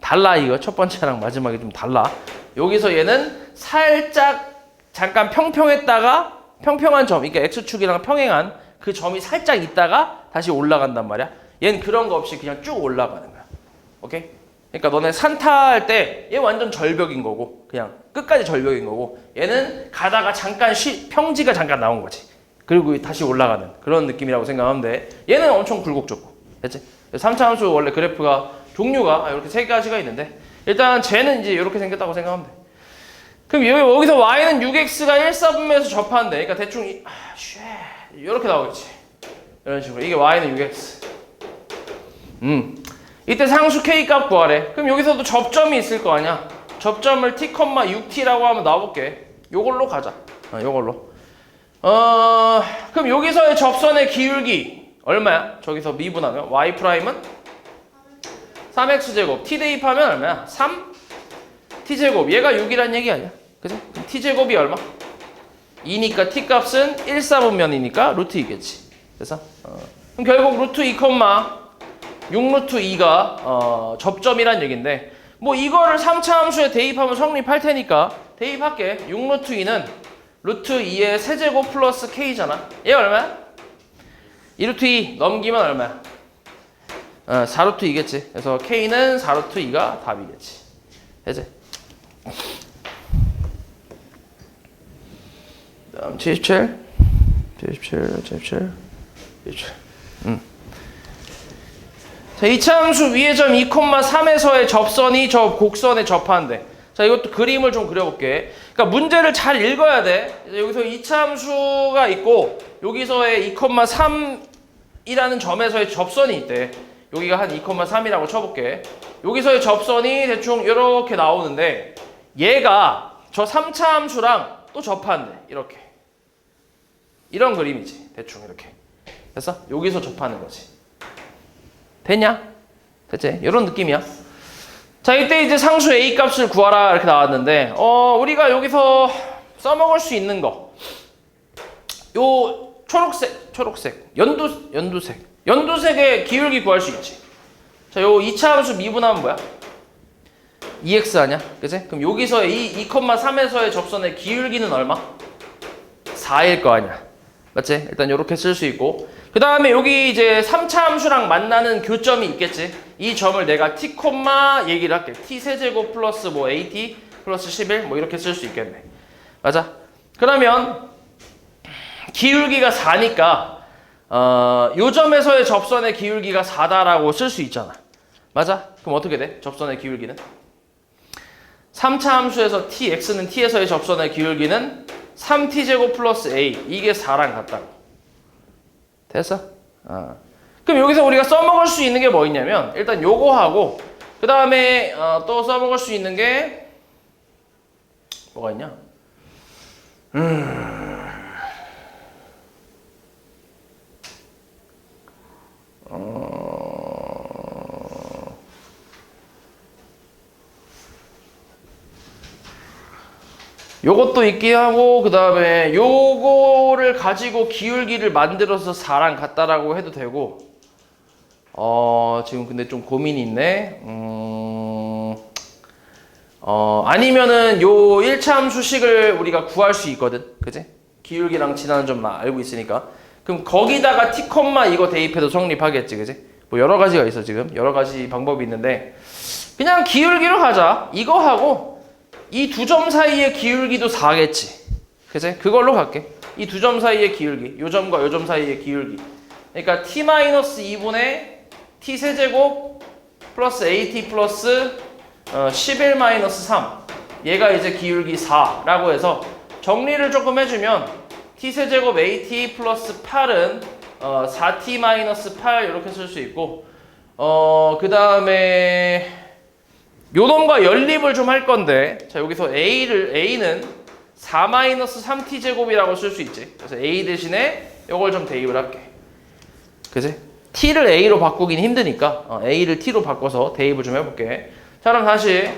달라. 이거 첫 번째랑 마지막에 좀 달라. 여기서 얘는 살짝 잠깐 평평했다가 평평한 점, 그러니까 x축이랑 평행한 그 점이 살짝 있다가 다시 올라간단 말이야. 얘는 그런 거 없이 그냥 쭉 올라가는 거야. 오케이? 그러니까 너네 산타할 때 얘 완전 절벽인 거고 그냥 끝까지 절벽인 거고 얘는 가다가 잠깐 평지가 잠깐 나온 거지. 그리고 다시 올라가는 그런 느낌이라고 생각하면 돼. 얘는 엄청 굴곡졌고. 됐지? 3차 함수 원래 그래프가 종류가 이렇게 세 가지가 있는데 일단 쟤는 이제 이렇게 생겼다고 생각하면 돼. 그럼 여기서 y는 6x가 1, 4분면에서 접하는데 그러니까 대충 이렇게 나오겠지. 이런 식으로. 이게 y는 6x. 이때 상수 k 값 구하래. 그럼 여기서도 접점이 있을 거 아니야. 접점을 t, 6t라고 하면 나와볼게. 요걸로 가자. 요걸로. 그럼 여기서의 접선의 기울기 얼마야? 저기서 미분하면 y 프라임은 3x제곱. t 대입하면 얼마야? 3 t제곱. 얘가 6이란 얘기 아니야. 그치? 그럼 t제곱이 얼마? 2니까 t 값은 1, 4분면이니까 루트 2겠지. 그래서 그럼 결국 루트 2, 6 루트 2가 접점이란 얘긴데 뭐 이거를 3차 함수에 대입하면 성립할 테니까 대입할게. 6 루트 2는 루트 2의 세제곱 플러스 k잖아. 얘 얼마야? 2 루트 2 넘기면 얼마야? 4 루트 2겠지. 그래서 k는 4 루트 2가 답이겠지. 되지? 다음 77 자, 2차 함수 위의 점 2,3에서의 접선이 저 곡선에 접하는데 자, 이것도 그림을 좀 그려볼게. 그러니까 문제를 잘 읽어야 돼. 여기서 2차 함수가 있고 여기서의 2,3이라는 점에서의 접선이 있대. 여기가 한 2,3이라고 쳐볼게. 여기서의 접선이 대충 이렇게 나오는데 얘가 저 3차 함수랑 또 접한대. 이렇게. 이런 그림이지. 대충 이렇게. 됐어? 여기서 접하는 거지. 됐냐? 됐지? 이런 느낌이야. 자, 이때 이제 상수 A 값을 구하라 이렇게 나왔는데 우리가 여기서 써먹을 수 있는 거 요 초록색 연두색의 기울기 구할 수 있지. 자, 요 2차 함수 미분하면 뭐야? 2x 아니야? 그치? 그럼 여기서의 2,3에서의 접선의 기울기는 얼마? 4일 거 아니야. 맞지? 일단 요렇게 쓸 수 있고 그 다음에 여기 이제 3차 함수랑 만나는 교점이 있겠지. 이 점을 내가 t, 얘기를 할게. t 세제곱 플러스 뭐 at 플러스 11 뭐 이렇게 쓸 수 있겠네. 맞아? 그러면 기울기가 4니까 요 점에서의 접선의 기울기가 4다라고 쓸 수 있잖아. 맞아? 그럼 어떻게 돼? 접선의 기울기는? 3차 함수에서 x는 t에서의 접선의 기울기는 3t제곱 플러스 a 이게 4랑 같다고. 됐어? 그럼 여기서 우리가 써먹을 수 있는 게 뭐 있냐면 일단 요거 하고 그 다음에 또 써먹을 수 있는 게 뭐가 있냐? 요것도 있게 하고 그 다음에 요거를 가지고 기울기를 만들어서 4랑 같다라고 해도 되고 지금 근데 좀 고민이 있네. 아니면은 요 1차 함수식을 우리가 구할 수 있거든. 그치? 기울기랑 지나는 점만 알고 있으니까. 그럼 거기다가 t, 이거 대입해도 성립하겠지. 그치? 뭐 여러 가지가 있어 지금. 여러 가지 방법이 있는데 그냥 기울기로 가자. 이거 하고 이 두 점 사이의 기울기도 4겠지. 그치? 그걸로 갈게. 이 두 점 사이의 기울기. 요 점과 요 점 사이의 기울기. 그러니까 t-2분의 t 세제곱 플러스 at 플러스 11-3. 얘가 이제 기울기 4라고 해서 정리를 조금 해주면 t 세제곱 at 플러스 8은 4t-8 이렇게 쓸 수 있고 그 다음에 요놈과 연립을 좀 할 건데 자 여기서 A는 4-3t 제곱이라고 쓸 수 있지. 그래서 A 대신에 요걸 좀 대입을 할게. 그치? T를 A로 바꾸긴 힘드니까 A를 T로 바꿔서 대입을 좀 해볼게. 자, 그럼 다시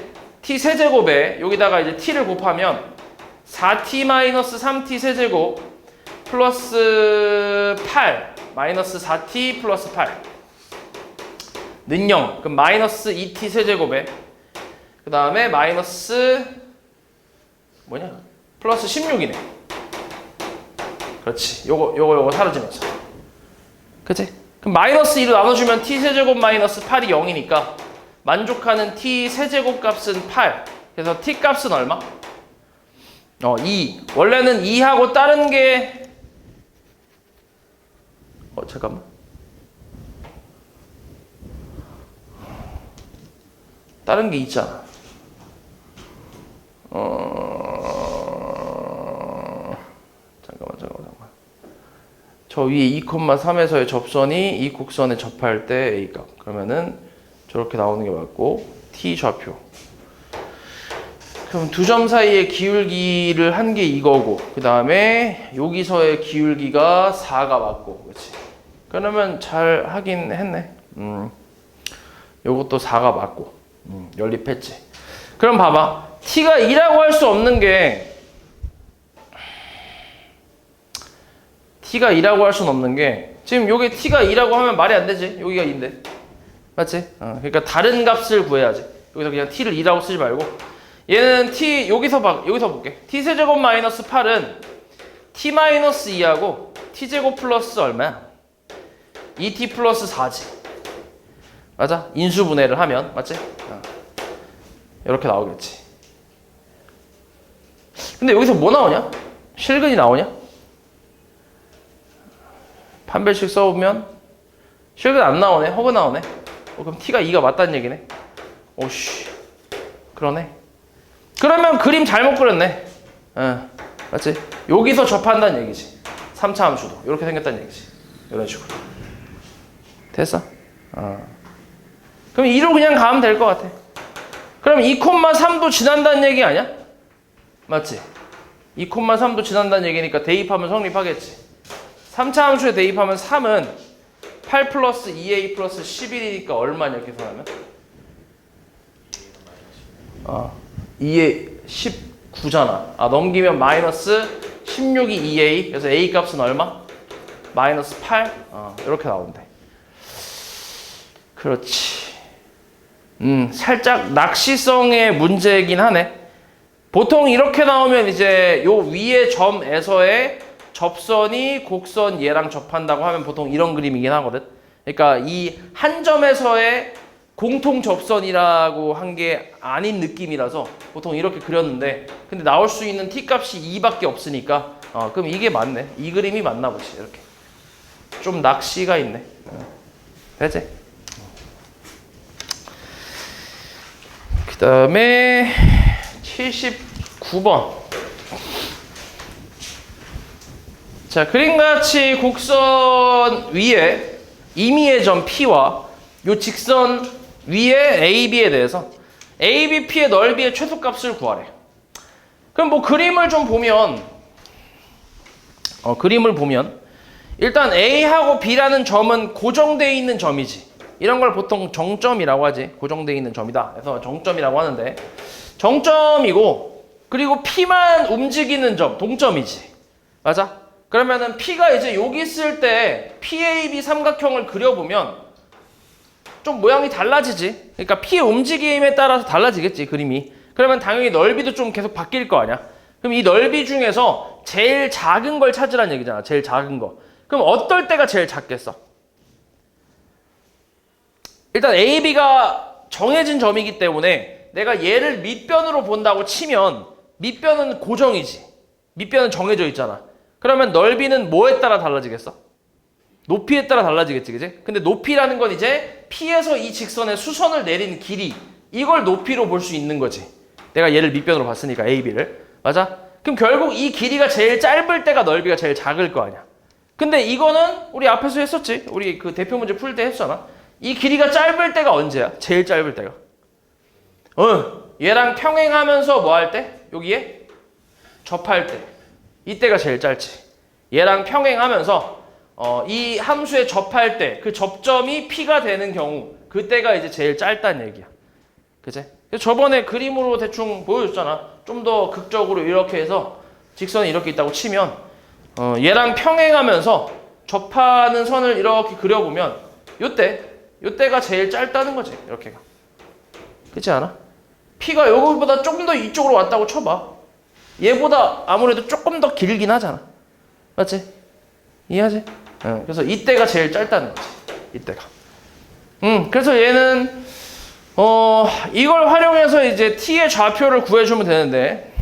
t 세제곱에 여기다가 이제 t를 곱하면 4t 마이너스 3t 세제곱 플러스 8 마이너스 4t 플러스 8 는 0. 그럼 마이너스 2t 세제곱에 그 다음에 마이너스 뭐냐? 플러스 16이네. 그렇지. 요거 사라지면서. 그치? 그럼 마이너스 2로 나눠주면 t 세제곱 마이너스 8이 0이니까 만족하는 t 세제곱 값은 8. 그래서 t 값은 얼마? 2. 원래는 2하고 다른 게 잠깐만. 다른 게 있잖아. 잠깐만. 저 위에 2,3에서의 접선이 이 곡선에 접할 때 A값. 그러면은 저렇게 나오는 게 맞고 T 좌표. 그럼 두 점 사이의 기울기를 한 게 이거고 그 다음에 여기서의 기울기가 4가 맞고 그렇지. 그러면 잘 하긴 했네. 요것도 4가 맞고 연립했지. 그럼 봐봐. T가 2라고 할 수 없는 게 T가 2라고 할 수는 없는 게 지금 요게 T가 2라고 하면 말이 안 되지. 여기가 2인데. 맞지? 그러니까 다른 값을 구해야지. 여기서 그냥 T를 2라고 쓰지 말고 얘는 T 여기서 볼게. T 세제곱 마이너스 8은 T 마이너스 2하고 T 제곱 플러스 얼마야? 2T 플러스 4지. 맞아? 인수분해를 하면 맞지? 이렇게 나오겠지. 근데 여기서 뭐 나오냐? 실근이 나오냐? 판별식 써보면 실근 안 나오네. 허그 나오네. 그럼 T가 2가 맞다는 얘기네. 오씨. 그러네. 그러면 그림 잘못 그렸네. 맞지? 여기서 접한다는 얘기지. 3차 함수도 이렇게 생겼다는 얘기지. 이런 식으로. 됐어? 그럼 2로 그냥 가면 될 것 같아. 그럼 2,3도 지난다는 얘기 아니야? 맞지? 2,3도 지난다는 얘기니까 대입하면 성립하겠지. 3차 함수에 대입하면 3은 8 플러스 2a 플러스 11이니까 얼마냐 계산하면? 2a 19잖아. 넘기면 마이너스 16이 2a. 그래서 a 값은 얼마? 마이너스 8. 이렇게 나온대. 그렇지. 살짝 낚시성의 문제이긴 하네. 보통 이렇게 나오면 이제 요 위의 점에서의 접선이 곡선 얘랑 접한다고 하면 보통 이런 그림이긴 하거든. 그러니까 이 한 점에서의 공통 접선이라고 한 게 아닌 느낌이라서 보통 이렇게 그렸는데 근데 나올 수 있는 t 값이 2밖에 없으니까 그럼 이게 맞네. 이 그림이 맞나 보지. 이렇게 좀 낚시가 있네. 됐지? 그 다음에 79번. 자, 그림같이 곡선 위에 임의의 점 P와 요 직선 위에 AB에 대해서 ABP의 넓이의 최소값을 구하래. 그럼 뭐 그림을 좀 보면 일단 A하고 B라는 점은 고정되어 있는 점이지. 이런 걸 보통 정점이라고 하지. 고정되어 있는 점이다. 그래서 정점이라고 하는데 정점이고 그리고 P만 움직이는 점 동점이지. 맞아? 그러면은 P가 이제 여기 있을 때 PAB 삼각형을 그려보면 좀 모양이 달라지지. 그러니까 P의 움직임에 따라서 달라지겠지, 그림이. 그러면 당연히 넓이도 좀 계속 바뀔 거 아니야. 그럼 이 넓이 중에서 제일 작은 걸 찾으란 얘기잖아. 제일 작은 거. 그럼 어떨 때가 제일 작겠어? 일단 AB가 정해진 점이기 때문에 내가 얘를 밑변으로 본다고 치면 밑변은 고정이지. 밑변은 정해져 있잖아. 그러면 넓이는 뭐에 따라 달라지겠어? 높이에 따라 달라지겠지, 그지? 근데 높이라는 건 이제 P에서 이 직선에 수선을 내린 길이, 이걸 높이로 볼 수 있는 거지. 내가 얘를 밑변으로 봤으니까 AB를. 맞아? 그럼 결국 이 길이가 제일 짧을 때가 넓이가 제일 작을 거 아니야. 근데 이거는 우리 앞에서 했었지. 우리 그 대표 문제 풀 때 했잖아. 이 길이가 짧을 때가 언제야? 제일 짧을 때가. 얘랑 평행하면서 뭐 할 때? 여기에 접할 때. 이때가 제일 짧지. 얘랑 평행하면서 이 함수에 접할 때 그 접점이 P가 되는 경우 그때가 이제 제일 짧다는 얘기야. 그치? 저번에 그림으로 대충 보여줬잖아. 좀 더 극적으로 이렇게 해서 직선이 이렇게 있다고 치면 얘랑 평행하면서 접하는 선을 이렇게 그려보면 요때가 제일 짧다는 거지. 이렇게가. 그렇지 않아? P가 요거보다 조금 더 이쪽으로 왔다고 쳐봐. 얘보다 아무래도 조금 더 길긴 하잖아. 맞지? 이해하지? 그래서 이때가 제일 짧다는 거지. 이때가. 그래서 얘는 이걸 활용해서 이제 T의 좌표를 구해주면 되는데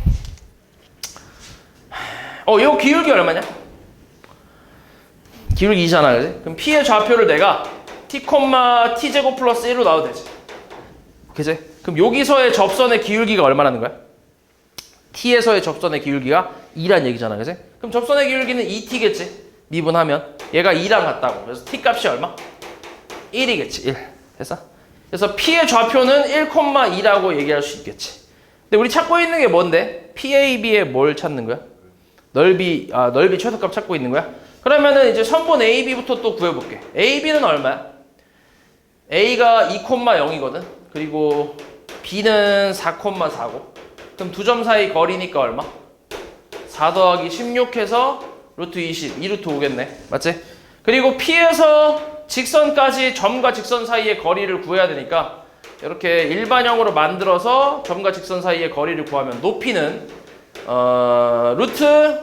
요 기울기 얼마냐? 기울기 2잖아, 그지? 그럼 P의 좌표를 내가 T, T제곱 플러스 1로 나와도 되지. 그지? 그럼 여기서의 접선의 기울기가 얼마라는 거야? T에서의 접선의 기울기가 2란 얘기잖아, 그지? 그럼 접선의 기울기는 2T겠지? 미분하면 얘가 2랑 같다고. 그래서 T 값이 얼마? 1이겠지, 1. 됐어? 그래서 P의 좌표는 1,2라고 얘기할 수 있겠지. 근데 우리 찾고 있는 게 뭔데? PAB의 뭘 찾는 거야? 넓이 최소값 찾고 있는 거야? 그러면은 이제 선분 AB부터 또 구해볼게. AB는 얼마야? A가 2,0이거든. 그리고 B는 4,4고. 그럼 두 점 사이 거리니까 얼마? 4 더하기 16 해서 루트 20, 2루트 5겠네. 맞지? 그리고 P에서 직선까지 점과 직선 사이의 거리를 구해야 되니까 이렇게 일반형으로 만들어서 점과 직선 사이의 거리를 구하면 높이는 루트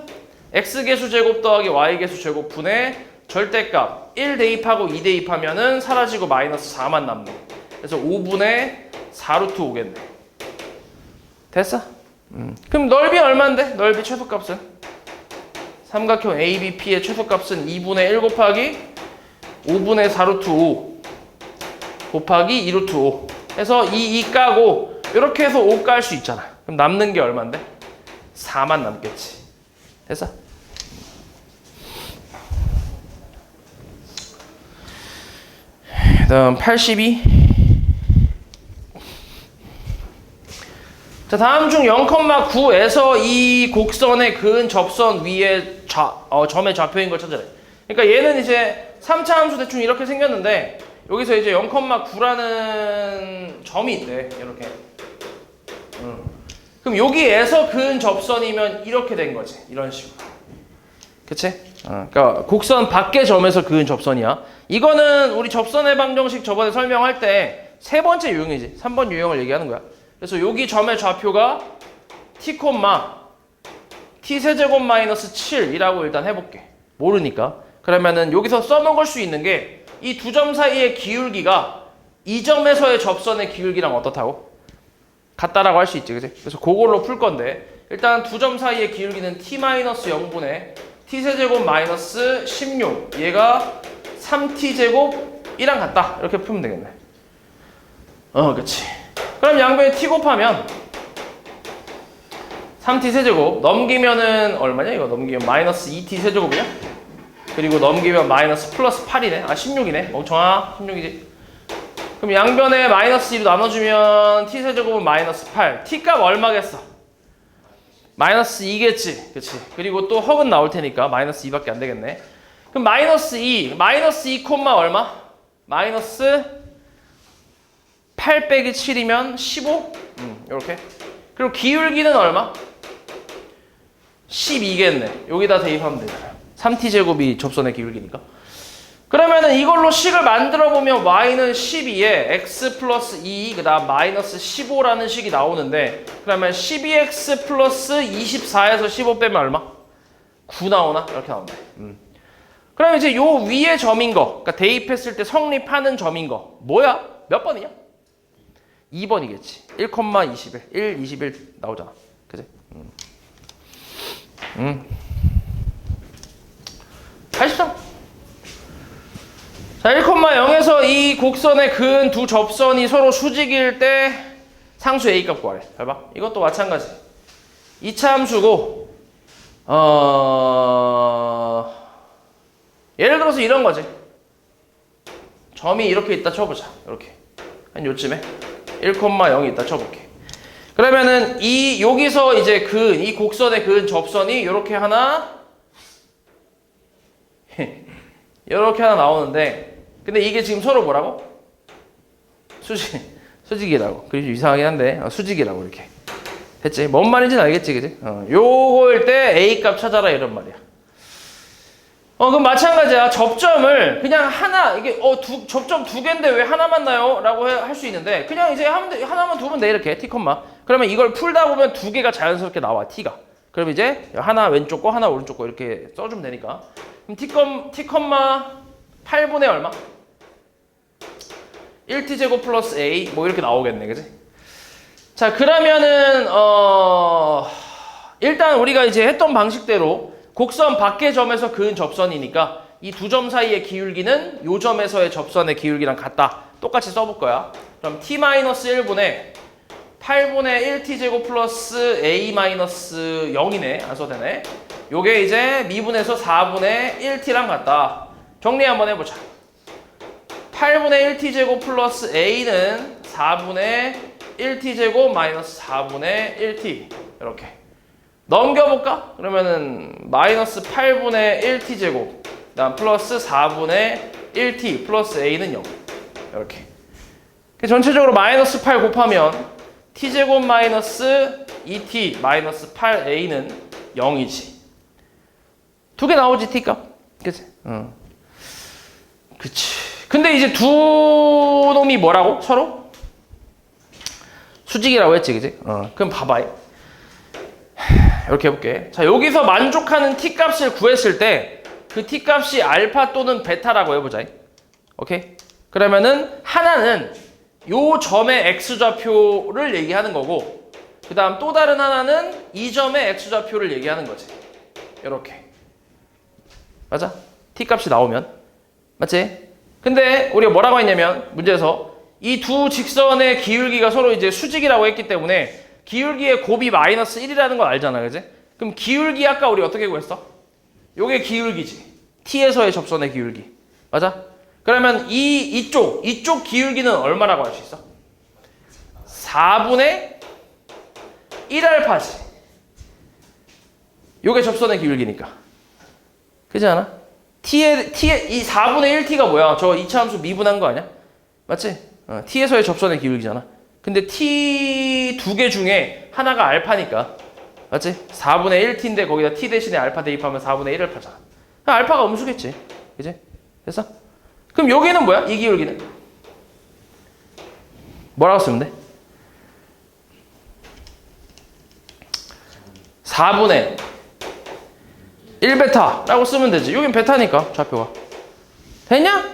x계수 제곱 더하기 y계수 제곱 분의 절대값 1 대입하고 2 대입하면은 사라지고 마이너스 4만 남네. 그래서 5분의 4루트 5겠네. 됐어? 그럼 넓이 얼만데? 넓이 최소값은? 삼각형 ABP의 최소값은 2분의 1 곱하기 5분의 4루트 5 곱하기 2루트 5 해서 2 까고 이렇게 해서 5 깔 수 있잖아. 그럼 남는 게 얼만데? 4만 남겠지. 됐어? 다음 82. 자, 다음 중 0,9에서 이 곡선의 근 접선 위에 점의 좌표인 걸 찾아내. 그러니까 얘는 이제 3차 함수 대충 이렇게 생겼는데 여기서 이제 0,9라는 점이 있대. 이렇게. 그럼 여기에서 근 접선이면 이렇게 된 거지. 이런 식으로. 그치? 그러니까 곡선 밖의 점에서 근 접선이야. 이거는 우리 접선의 방정식 저번에 설명할 때 세 번째 유형이지. 3번 유형을 얘기하는 거야. 그래서 여기 점의 좌표가 T, T 세제곱 마이너스 7이라고 일단 해볼게. 모르니까. 그러면은 여기서 써먹을 수 있는 게 이 두 점 사이의 기울기가 이 점에서의 접선의 기울기랑 어떻다고? 같다라고 할 수 있지, 그치? 그래서 그걸로 풀 건데 일단 두 점 사이의 기울기는 T-0분의 T세제곱 마이너스 16 얘가 3T제곱이랑 같다 이렇게 풀면 되겠네. 그치. 그럼 양변에 T 곱하면 3T 세제곱 넘기면은 얼마냐 이거 넘기면 마이너스 2T 세제곱이냐? 그리고 넘기면 마이너스 플러스 8이네. 16이네. 멍청아. 16이지. 그럼 양변에 마이너스 2로 나눠주면 T 세제곱은 마이너스 8. T 값 얼마겠어? 마이너스 2겠지. 그치. 그리고 또 헉은 나올 테니까 마이너스 2밖에 안 되겠네. 그럼 마이너스 2. 마이너스 2 콤마 얼마? 마이너스 8 빼기 7이면 15? 요렇게. 그리고 기울기는 얼마? 12겠네. 여기다 대입하면 되잖아. 3t제곱이 접선의 기울기니까. 그러면은 이걸로 식을 만들어 보면 y는 12에 x 플러스 2, 그 다음 마이너스 15라는 식이 나오는데 그러면 12x 플러스 24에서 15 빼면 얼마? 9 나오나? 이렇게 나온다. 그럼 이제 요 위에 점인 거, 그러니까 대입했을 때 성립하는 점인 거 뭐야? 몇 번이냐? 2번이겠지. 1,21. 1, 21 나오잖아. 그치? 83. 자, 1,0에서 이 곡선의 근 두 접선이 서로 수직일 때 상수 A 값 구하래. 잘 봐. 이것도 마찬가지. 2차 함수고 예를 들어서 이런 거지. 점이 이렇게 있다 쳐보자. 이렇게. 한 요쯤에 1,0이 있다 쳐볼게. 그러면은 여기서 이제 이 곡선의 근 접선이 이렇게 하나 이렇게 하나 나오는데 근데 이게 지금 서로 뭐라고? 수직이라고. 그게 좀 이상하긴 한데 수직이라고 이렇게 했지. 뭔 말인지는 알겠지, 그지? 요거일 때 A 값 찾아라 이런 말이야. 그럼 마찬가지야. 접점을 그냥 하나, 이게, 접점 두 개인데 왜 하나만 나요? 라고 할 수 있는데, 그냥 이제 하나만 두면 돼, 이렇게. T, 그러면 이걸 풀다 보면 두 개가 자연스럽게 나와, T가. 그럼 이제 하나 왼쪽 거, 하나 오른쪽 거 이렇게 써주면 되니까. 그럼 T, 8분의 얼마? 1T제곱 플러스 A, 뭐 이렇게 나오겠네, 그지? 자, 그러면은, 일단 우리가 이제 했던 방식대로 곡선 밖의 점에서 그은 접선이니까 이 두 점 사이의 기울기는 요 점에서의 접선의 기울기랑 같다. 똑같이 써볼 거야. 그럼 t-1분의 8분의 1t제곱 플러스 a-0이네. 안 써도 되네. 요게 이제 미분에서 4분의 1t랑 같다. 정리 한번 해보자. 8분의 1t제곱 플러스 a는 4분의 1t제곱 마이너스 4분의 1t. 이렇게. 넘겨볼까? 그러면은 마이너스 8분의 1t제곱 그다음 플러스 4분의 1t 플러스 a는 0 이렇게 전체적으로 마이너스 8 곱하면 t제곱 마이너스 2t 마이너스 8a는 0이지. 두 개 나오지 t값. 그치? 그치. 근데 이제 두 놈이 뭐라고? 서로? 수직이라고 했지, 그치? 그럼 봐봐. 이렇게 해볼게. 자, 여기서 만족하는 t값을 구했을 때 그 t값이 알파 또는 베타라고 해보자. 오케이? 그러면은 하나는 요 점의 x좌표를 얘기하는 거고 그 다음 또 다른 하나는 이 점의 x좌표를 얘기하는 거지. 이렇게. 맞아? t값이 나오면. 맞지? 근데 우리가 뭐라고 했냐면 문제에서 이 두 직선의 기울기가 서로 이제 수직이라고 했기 때문에 기울기의 곱이 마이너스 1이라는 걸 알잖아, 그지? 그럼 기울기 아까 우리 어떻게 구했어? 요게 기울기지. t에서의 접선의 기울기. 맞아? 그러면 이쪽 기울기는 얼마라고 할 수 있어? 4분의 1알파지. 요게 접선의 기울기니까. 그지 않아? t의 이 4분의 1t가 뭐야? 저 이차함수 미분한 거 아니야? 맞지? t에서의 접선의 기울기잖아. 근데 t 두 개 중에 하나가 알파니까. 맞지? 4분의 1t인데 거기다 t 대신에 알파 대입하면 4분의 1알파잖아. 알파가 음수겠지. 그지? 됐어? 그럼 여기는 뭐야? 이 기울기는? 뭐라고 쓰면 돼? 4분의 1베타라고 쓰면 되지. 여긴 베타니까 좌표가. 됐냐?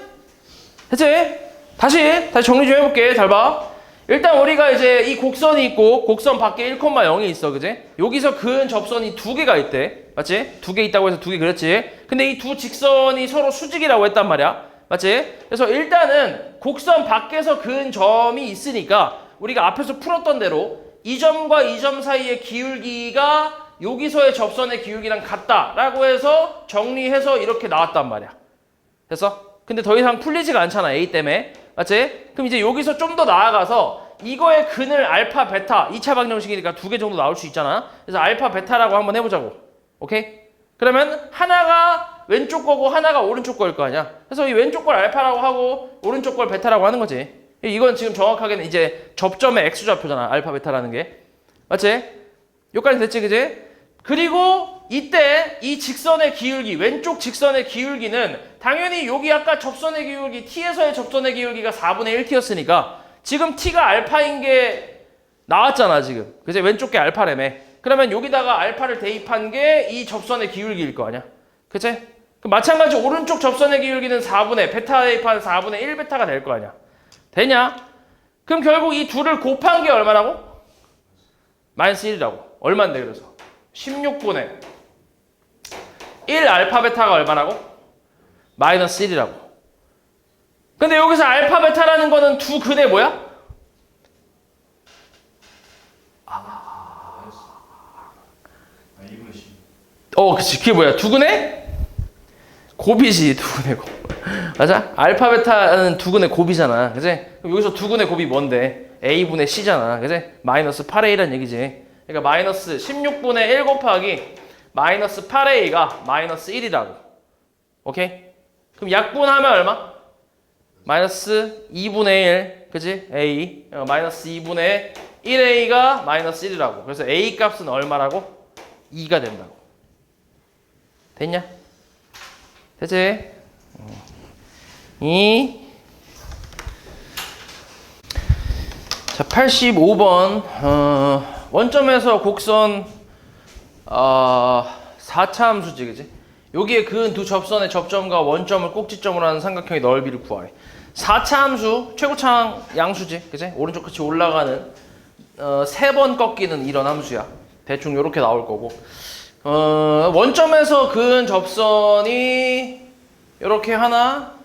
됐지? 다시 정리 좀 해볼게. 잘 봐. 일단 우리가 이제 이 곡선이 있고 곡선 밖에 1,0이 있어, 그지? 여기서 그은 접선이 두 개가 있대. 맞지? 두 개 있다고 해서 두 개 그랬지? 근데 이 두 직선이 서로 수직이라고 했단 말이야. 맞지? 그래서 일단은 곡선 밖에서 그은 점이 있으니까 우리가 앞에서 풀었던 대로 이 점과 이 점 사이의 기울기가 여기서의 접선의 기울기랑 같다라고 해서 정리해서 이렇게 나왔단 말이야. 됐어? 근데 더 이상 풀리지가 않잖아, A 때문에. 맞지? 그럼 이제 여기서 좀 더 나아가서 이거의 근을 알파, 베타, 2차 방정식이니까 두 개 정도 나올 수 있잖아. 그래서 알파, 베타라고 한번 해보자고. 오케이? 그러면 하나가 왼쪽 거고 하나가 오른쪽 거일 거 아니야. 그래서 이 왼쪽 걸 알파라고 하고 오른쪽 걸 베타라고 하는 거지. 이건 지금 정확하게는 이제 접점의 x좌표잖아. 알파, 베타라는 게. 맞지? 여기까지 됐지, 그지? 그리고 이때 이 직선의 기울기, 왼쪽 직선의 기울기는 당연히 여기 아까 접선의 기울기, t에서의 접선의 기울기가 4분의 1t였으니까 지금 t가 알파인 게 나왔잖아, 지금. 그치? 왼쪽 게 알파라며. 그러면 여기다가 알파를 대입한 게 이 접선의 기울기일 거 아니야. 그치? 마찬가지 오른쪽 접선의 기울기는 4분의, 베타 대입한 4분의 1베타가 될 거 아니야. 되냐? 그럼 결국 이 둘을 곱한 게 얼마라고? 마이너스 1이라고. 얼만데, 그래서? 16분의 1 알파 베타가 얼마라고? 마이너스 1이라고. 근데 여기서 알파 베타라는 거는 두 근의 뭐야? 그치. 그게 뭐야? 두 근의 곱이지. 두 근의 곱. 맞아? 알파 베타는 두 근의 곱이잖아. 그치? 그럼 여기서 두 근의 곱이 뭔데? A분의 C잖아. 그치? 마이너스 8A란 얘기지. 그러니까 마이너스 16분의 1 곱하기 마이너스 8A가 마이너스 1이라고. 오케이? 그럼 약분하면 얼마? 마이너스 2분의 1. 그지? A 마이너스 2분의 1A가 마이너스 1이라고. 그래서 A 값은 얼마라고? 2가 된다고. 됐냐? 되지? 2. 자, 85번. 원점에서 곡선 4차 함수지, 그지? 여기에 그은 두 접선의 접점과 원점을 꼭지점으로 하는 삼각형의 넓이를 구하래. 4차 함수, 최고차항 양수지, 그지? 오른쪽 끝이 올라가는 3번 꺾이는 이런 함수야. 대충 요렇게 나올 거고. 원점에서 그은 접선이 요렇게 하나,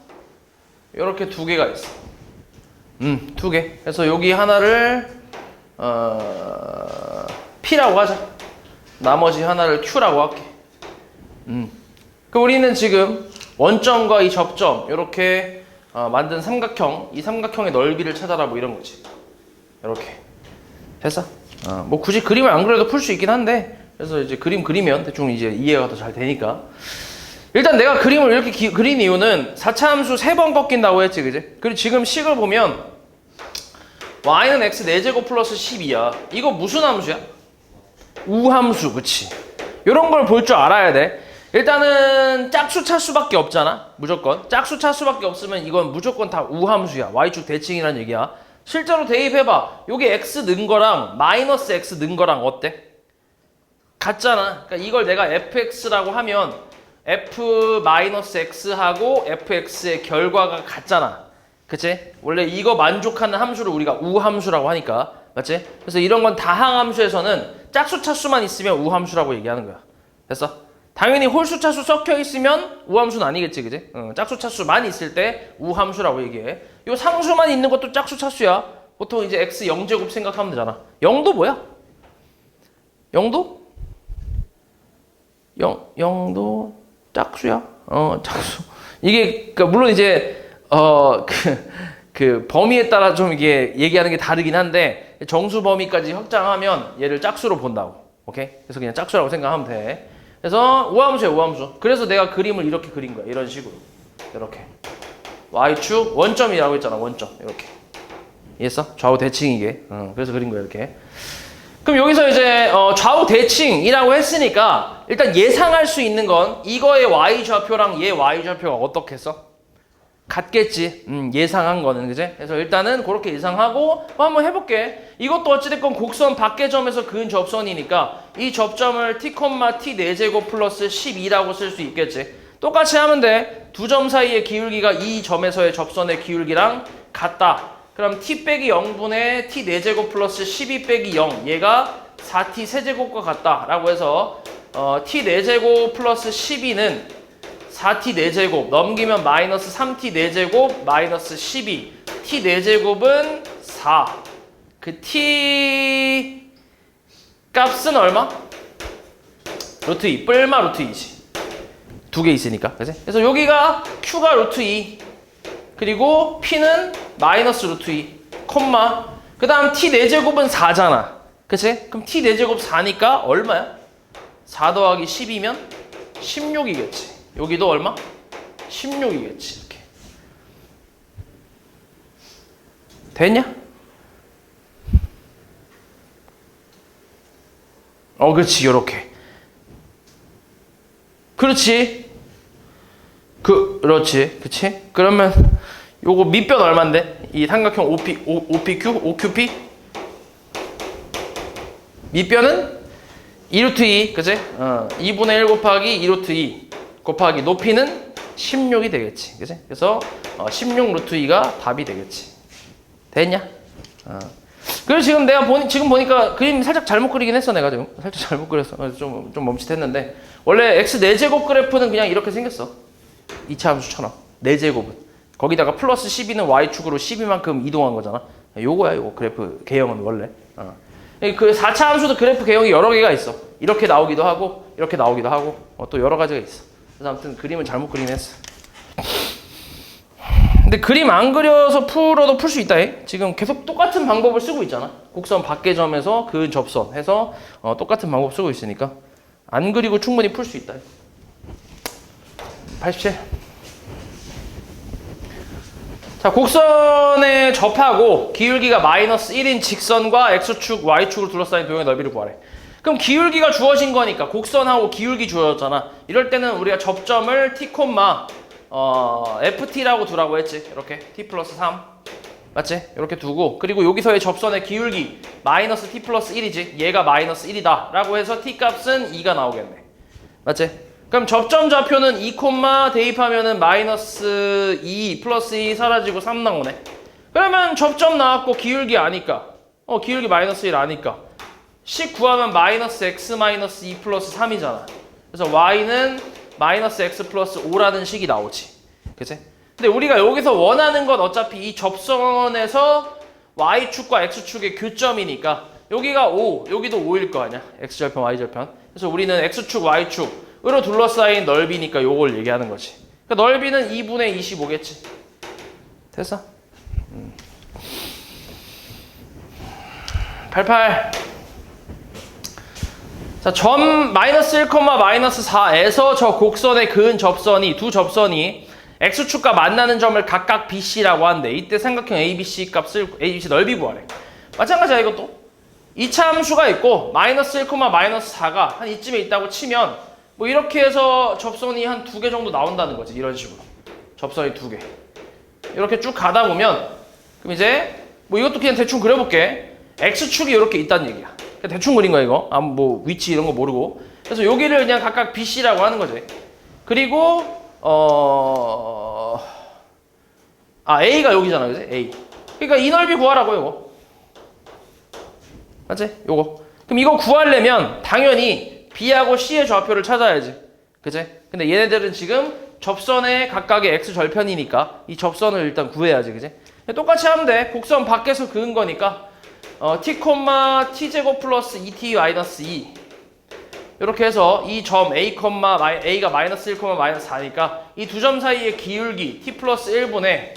요렇게 두 개가 있어. 두 개. 그래서 여기 하나를 P라고 하자. 나머지 하나를 Q라고 할게. 그럼 우리는 지금 원점과 이 접점 이렇게 만든 삼각형, 이 삼각형의 넓이를 찾아라 뭐 이런 거지. 이렇게 됐어? 뭐 굳이 그림을 안 그려도 풀 수 있긴 한데, 그래서 이제 그림 그리면 대충 이제 이해가 더 잘 되니까. 일단 내가 그림을 이렇게 그린 이유는 4차 함수 3번 꺾인다고 했지, 그지? 그리고 지금 식을 보면 y는 x 4제곱 플러스 12야. 이거 무슨 함수야? 우함수, 그치? 요런 걸 볼 줄 알아야 돼. 일단은 짝수 차수밖에 없잖아. 무조건 짝수 차수밖에 없으면 이건 무조건 다 우함수야. y축 대칭이란 얘기야. 실제로 대입해봐. 요게 x 는 거랑 마이너스 x 는 거랑 어때? 같잖아. 그러니까 이걸 내가 fx라고 하면 f-x하고 fx의 결과가 같잖아. 그치? 원래 이거 만족하는 함수를 우리가 우함수라고 하니까. 맞지? 그래서 이런 건 다항함수에서는 짝수 차수만 있으면 우함수라고 얘기하는 거야. 됐어? 당연히 홀수 차수 섞여 있으면 우함수는 아니겠지, 그지? 짝수 차수만 있을 때 우함수라고 얘기해. 요 상수만 있는 것도 짝수 차수야. 보통 이제 x 0제곱 생각하면 되잖아. 0도 뭐야? 0도? 0도 짝수야? 짝수. 이게 그러니까 물론 이제 그 범위에 따라 좀 이게 얘기하는 게 다르긴 한데, 정수 범위까지 확장하면 얘를 짝수로 본다고. 오케이? 그래서 그냥 짝수라고 생각하면 돼. 그래서 우함수야, 우함수. 그래서 내가 그림을 이렇게 그린 거야. 이런 식으로. 이렇게. y축 원점이라고 했잖아. 원점. 이렇게. 이해했어? 좌우 대칭이게. 그래서 그린 거야, 이렇게. 그럼 여기서 이제 좌우 대칭이라고 했으니까 일단 예상할 수 있는 건 이거의 y좌표랑 얘 y좌표가 어떻겠어? 같겠지. 예상한 거는, 그지? 그래서 일단은 그렇게 예상하고 한번 해볼게. 이것도 어찌됐건 곡선 밖의 점에서 그은 접선이니까 이 접점을 t, t 4제곱 플러스 12라고 쓸 수 있겠지. 똑같이 하면 돼. 두 점 사이의 기울기가 이 점에서의 접선의 기울기랑 같다. 그럼 t 빼기 0분의 t 4제곱 플러스 12 빼기 0, 얘가 4t 세제곱과 같다 라고 해서 t 4제곱 플러스 12는 4t 4제곱 넘기면 마이너스 3t 4제곱 마이너스 12, t 4제곱은 4. 그 t 값은 얼마? 루트 2, 뿔마 루트 2지. 두 개 있으니까, 그치? 그래서 여기가 q가 루트 2, 그리고 p는 마이너스 루트 2, 콤마. 그 다음 t 4제곱은 4잖아. 그치? 그럼 t 4제곱 4니까 얼마야? 4 더하기 10이면 16이겠지. 여기도 얼마? 16이겠지. 이렇게. 됐냐? 그렇지. 요렇게. 그렇지. 그렇지. 그치? 그러면 요거 밑변 얼만데? 이 삼각형 OPQ? 밑변은 2루트 2, 그치? 2분의 1 곱하기 2루트 2 곱하기 높이는 16이 되겠지. 그치? 그래서 16 루트 2가 답이 되겠지. 됐냐? 그리고 지금 내가 지금 보니까 그림 살짝 잘못 그리긴 했어. 내가 지금 살짝 잘못 그렸어. 좀 멈칫했는데 원래 x 4제곱 그래프는 그냥 이렇게 생겼어. 2차 함수처럼 4제곱은 거기다가 플러스 12는 y축으로 12만큼 이동한 거잖아. 요거야. 요거 그래프 개형은 원래. 그 4차 함수도 그래프 개형이 여러 개가 있어. 이렇게 나오기도 하고 이렇게 나오기도 하고 또 여러 가지가 있어. 그래서 아무튼 그림을 잘못 그리긴 했어. 근데 그림 안 그려서 풀어도 풀 수 있다. 지금 계속 똑같은 방법을 쓰고 있잖아. 곡선 밖의 점에서 그 접선 해서 똑같은 방법 쓰고 있으니까 안 그리고 충분히 풀 수 있다. 87. 자, 곡선에 접하고 기울기가 마이너스 1인 직선과 x축, y축으로 둘러싸인 도형의 넓이를 구하래. 그럼 기울기가 주어진 거니까 곡선하고 기울기 주어졌잖아. 이럴 때는 우리가 접점을 t, ft라고 두라고 했지. 이렇게 t 플러스 3 맞지? 이렇게 두고 그리고 여기서의 접선의 기울기 마이너스 t 플러스 1이지. 얘가 마이너스 1이다 라고 해서 t 값은 2가 나오겠네. 맞지? 그럼 접점 좌표는 2, 대입하면은 마이너스 2 플러스 2 사라지고 3 나오네. 그러면 접점 나왔고 기울기 아니까 기울기 마이너스 1 아니까 식 구하면 마이너스 x 마이너스 2 플러스 3이잖아. 그래서 y는 마이너스 x 플러스 5라는 식이 나오지. 그치? 근데 우리가 여기서 원하는 건 어차피 이 접선에서 y축과 x축의 교점이니까 여기가 5, 여기도 5일 거 아니야. x절편, y절편. 그래서 우리는 x축, y축으로 둘러싸인 넓이니까 요걸 얘기하는 거지. 그러니까 넓이는 2분의 25겠지. 됐어? 88. 자, 점 마이너스 1, 마이너스 4에서 저 곡선의 그은 접선이 두 접선이 x축과 만나는 점을 각각 BC라고 하는데 이때 삼각형 ABC 값을 ABC 넓이 구하래. 마찬가지야 이것도. 2차 함수가 있고 마이너스 1, 마이너스 4가 한 이쯤에 있다고 치면 뭐 이렇게 해서 접선이 한 2개 정도 나온다는 거지. 이런 식으로. 접선이 2개. 이렇게 쭉 가다 보면 그럼 이제 뭐 이것도 그냥 대충 그려볼게. x축이 이렇게 있다는 얘기야. 대충 그린 거야 이거. 뭐 위치 이런 거 모르고. 그래서 여기를 그냥 각각 BC라고 하는 거지. 그리고 A가 여기잖아, 그지? A. 그러니까 이 넓이 구하라고 이거. 맞지? 요거. 그럼 이거 구하려면 당연히 B하고 C의 좌표를 찾아야지. 그지? 근데 얘네들은 지금 접선의 각각의 x 절편이니까 이 접선을 일단 구해야지, 그지? 똑같이 하면 돼. 곡선 밖에서 그은 거니까 t, t제곱 플러스 2t 마이너스 2 이렇게 해서 이 점 A가 마이너스 1, 마이너스 4니까 이 두 점 사이의 기울기 t 플러스 1분의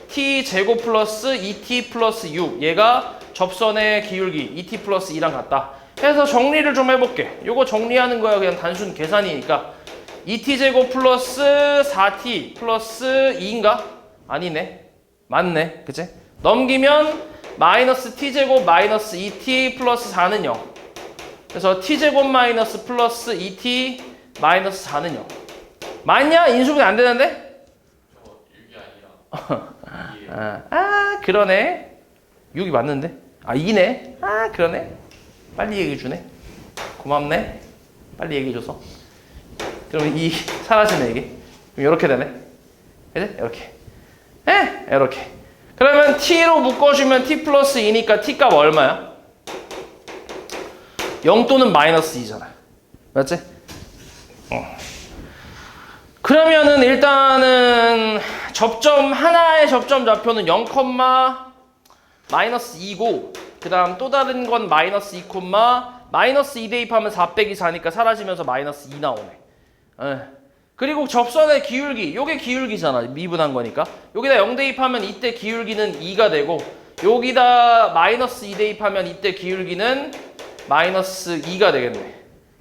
t제곱 플러스 2t 플러스 6 얘가 접선의 기울기 2t 플러스 2랑 같다. 해서 정리를 좀 해볼게. 요거 정리하는 거야 그냥 단순 계산이니까 2t제곱 플러스 4t 플러스 2인가? 아니네. 맞네. 그치? 넘기면 마이너스 t제곱 마이너스 2t 플러스 4는 0. 그래서 t제곱 마이너스 플러스 2t 마이너스 4는 0. 맞냐? 인수분해 안 되는데? 저 6이 아니라 그러네. 6이 맞는데? 2네. 그러네. 빨리 얘기해 주네. 고맙네. 빨리 얘기해 줘서. 그럼 2 사라지네 이게. 그럼 이렇게 되네. 그치? 이렇게. 이렇게. 그러면 t로 묶어주면 t 플러스 2니까 t 값 얼마야? 0 또는 마이너스 2잖아. 맞지? 그러면은 일단은 접점 하나의 접점 좌표는 0, 마이너스 2고 그 다음 또 다른 건 마이너스 2, 마이너스 2 대입하면 4 빼기 4니까 사라지면서 마이너스 2 나오네. 그리고 접선의 기울기, 요게 기울기잖아. 미분한 거니까. 여기다 0 대입하면 이때 기울기는 2가 되고 여기다 마이너스 2 대입하면 이때 기울기는 마이너스 2가 되겠네.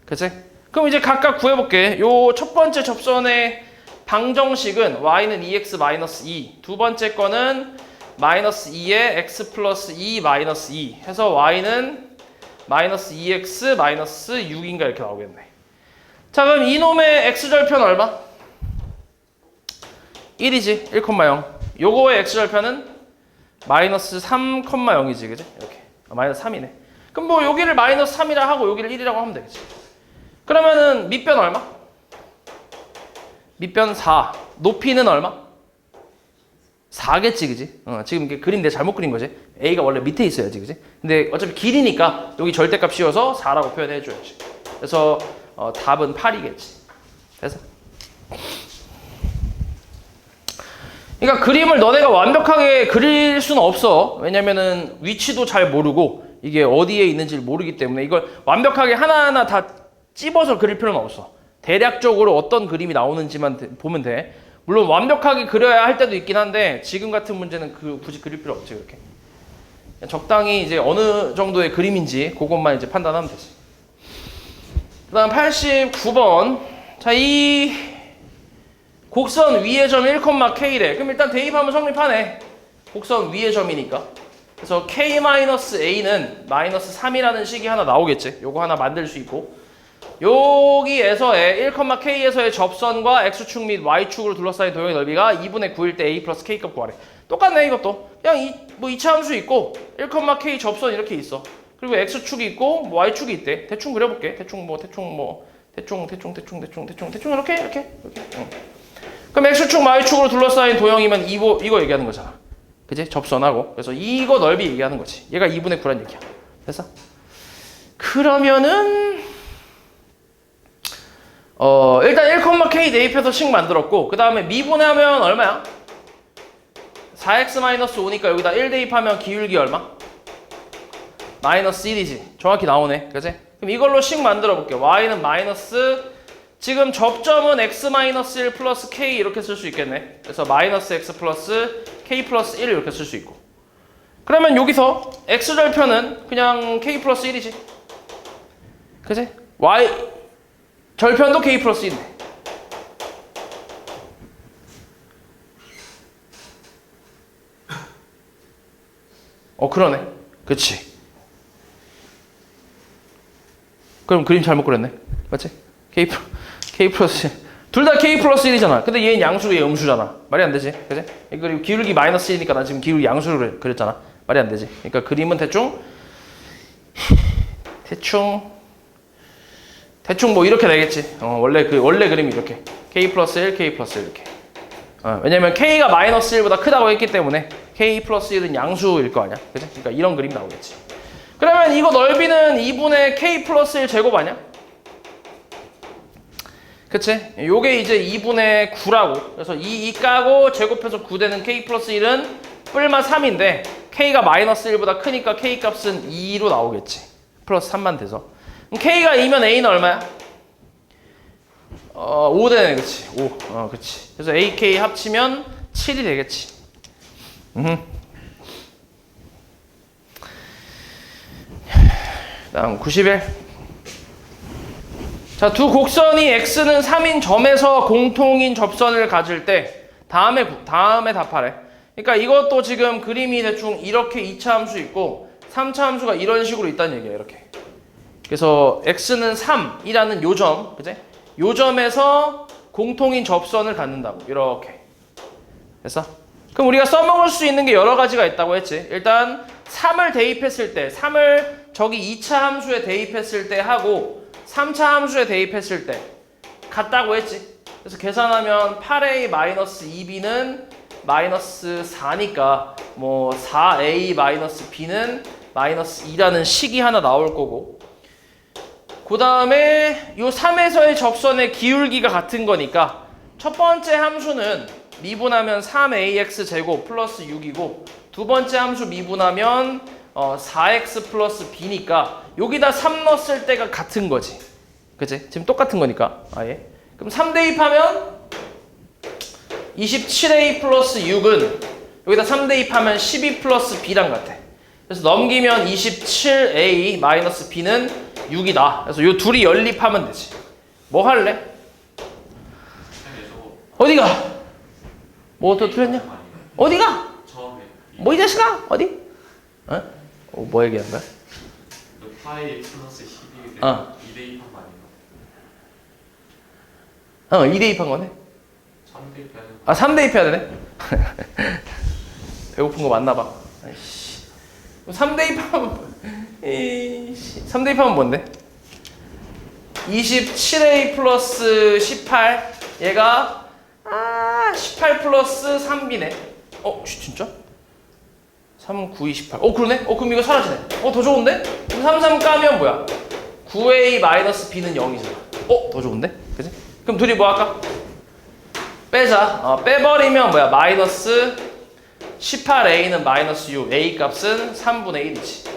그치? 그럼 이제 각각 구해볼게. 요 첫 번째 접선의 방정식은 y는 2x 마이너스 2. 두 번째 거는 마이너스 2에 x 플러스 2 마이너스 2 해서 y는 마이너스 2x 마이너스 6인가 이렇게 나오겠네. 자 그럼 이놈의 x절편 얼마? 1이지. 1,0. 요거의 x절편은 마이너스 3,0이지. 그지? 이렇게. 마이너스 3이네. 그럼 뭐 여기를 마이너스 3이라 하고 여기를 1이라고 하면 되겠지. 그러면은 밑변 얼마? 밑변 4. 높이는 얼마? 4겠지, 그지? 지금 이게 그림 내가 잘못 그린 거지. A가 원래 밑에 있어야지, 그지? 근데 어차피 길이니까 여기 절대값 씌워서 4라고 표현해줘야지. 그래서 답은 8이겠지. 됐어? 그러니까 그림을 너네가 완벽하게 그릴 수는 없어. 왜냐면은 위치도 잘 모르고 이게 어디에 있는지를 모르기 때문에 이걸 완벽하게 하나하나 다 찝어서 그릴 필요는 없어. 대략적으로 어떤 그림이 나오는지만 보면 돼. 물론 완벽하게 그려야 할 때도 있긴 한데 지금 같은 문제는 굳이 그릴 필요 없지. 그렇게 적당히 이제 어느 정도의 그림인지 그것만 이제 판단하면 되지. 그 다음 89번. 자, 이 곡선 위의 점 1,k래. 그럼 일단 대입하면 성립하네. 곡선 위의 점이니까. 그래서 k-a는 마이너스 3이라는 식이 하나 나오겠지. 요거 하나 만들 수 있고. 여기에서의 1,k에서의 접선과 x축 및 y축으로 둘러싸인 도형의 넓이가 2분의 9일 때 a 플러스 k값 구하래. 똑같네 이것도. 그냥 뭐 2차 함수 있고 1,k 접선 이렇게 있어. 그리고 x축이 있고 뭐 y축이 있대. 대충 그려볼게. 대충 이렇게. 응. 그럼 x축 y축으로 둘러싸인 도형이면 이거 얘기하는 거잖아. 그지? 접선하고. 그래서 이거 넓이 얘기하는 거지. 얘가 2분의 9란 얘기야. 됐어? 그러면은 일단 1,k 대입해서 식 만들었고 그 다음에 미분하면 얼마야? 4x-5니까 여기다 1 대입하면 기울기 얼마? 마이너스 1이지. 정확히 나오네. 그치? 그럼 이걸로 식 만들어 볼게. y는 마이너스 지금 접점은 x-1 플러스 k 이렇게 쓸 수 있겠네. 그래서 마이너스 x 플러스 k 플러스 1 이렇게 쓸 수 있고. 그러면 여기서 x절편은 그냥 k 플러스 1이지. 그치? y 절편도 k 플러스 1이네. 그러네. 그치? 그럼 그림 잘못 그렸네. 맞지? k 플러스 1. 둘 다 k 플러스 1이잖아. 근데 얘는 양수, 얘 음수잖아. 말이 안 되지. 그치? 그리고 기울기 마이너스 1이니까 나 지금 기울기 양수를 그렸잖아. 말이 안 되지. 그러니까 그림은 대충 뭐 이렇게 되겠지. 원래 그림이 이렇게. k 플러스 1, k 플러스 1 이렇게. 왜냐면 k가 마이너스 1보다 크다고 했기 때문에 k 플러스 1은 양수일 거 아니야. 그치? 그러니까 이런 그림이 나오겠지. 그러면 이거 넓이는 2분의 k 플러스 1 제곱 아니야? 그치? 요게 이제 2분의 9라고. 그래서 2 까고 제곱해서 9 되는 k 플러스 1은 뿔마 3인데 k가 마이너스 1보다 크니까 k 값은 2로 나오겠지. 플러스 3만 돼서. 그럼 k가 2면 a는 얼마야? 5 되네. 그치? 5. 그치. 그래서 ak 합치면 7이 되겠지. 다음 91. 자, 두 곡선이 x는 3인 점에서 공통인 접선을 가질 때 다음에 답하래. 그러니까 이것도 지금 그림이 대충 이렇게 2차 함수 있고 3차 함수가 이런 식으로 있다는 얘기야. 이렇게. 그래서 x는 3이라는 요점, 그치? 요점에서 공통인 접선을 갖는다고. 이렇게. 됐어? 그럼 우리가 써먹을 수 있는 게 여러 가지가 있다고 했지. 일단 3을 대입했을 때, 3을 저기 2차 함수에 대입했을 때 하고 3차 함수에 대입했을 때 같다고 했지. 그래서 계산하면 8a-2b는 마이너스 4니까 뭐 4a-b는 마이너스 2라는 식이 하나 나올 거고, 그 다음에 요 3에서의 접선의 기울기가 같은 거니까 첫 번째 함수는 미분하면 3ax 제곱 플러스 6이고 두 번째 함수 미분하면 4x 플러스 b니까 여기다 3 넣었을 때가 같은 거지. 그치? 지금 똑같은 거니까 아예. 그럼 3 대입하면 27a 플러스 6은 여기다 3 대입하면 12 플러스 b랑 같아. 그래서 넘기면 27a 마이너스 b는 6이다. 그래서 요 둘이 연립하면 되지. 뭐 할래? 어디가? 뭐 또 틀렸냐? 어디가? 처음에 뭐 이 자식아? 어디? 뭐 얘기한 거야? 파이 플러스 12를 2 대입한 거 아닌가? 2 대입한 거네? 3 대입해야 되는 3 대입해야 되네? 배고픈 거 맞나 봐. 아이씨. 3 대입하면 3 대입하면 뭔데? 27a 플러스 18 얘가 18 플러스 3b네. 진짜? 3, 9, 28. 그러네? 그럼 이거 사라지네. 더 좋은데? 그럼 3, 3 까면 뭐야? 9a 마이너스 b는 0이잖아. 더 좋은데? 그치? 그럼 둘이 뭐 할까? 빼자. 빼버리면 뭐야? 마이너스 18a는 마이너스 6. a 값은 3분의 1이지.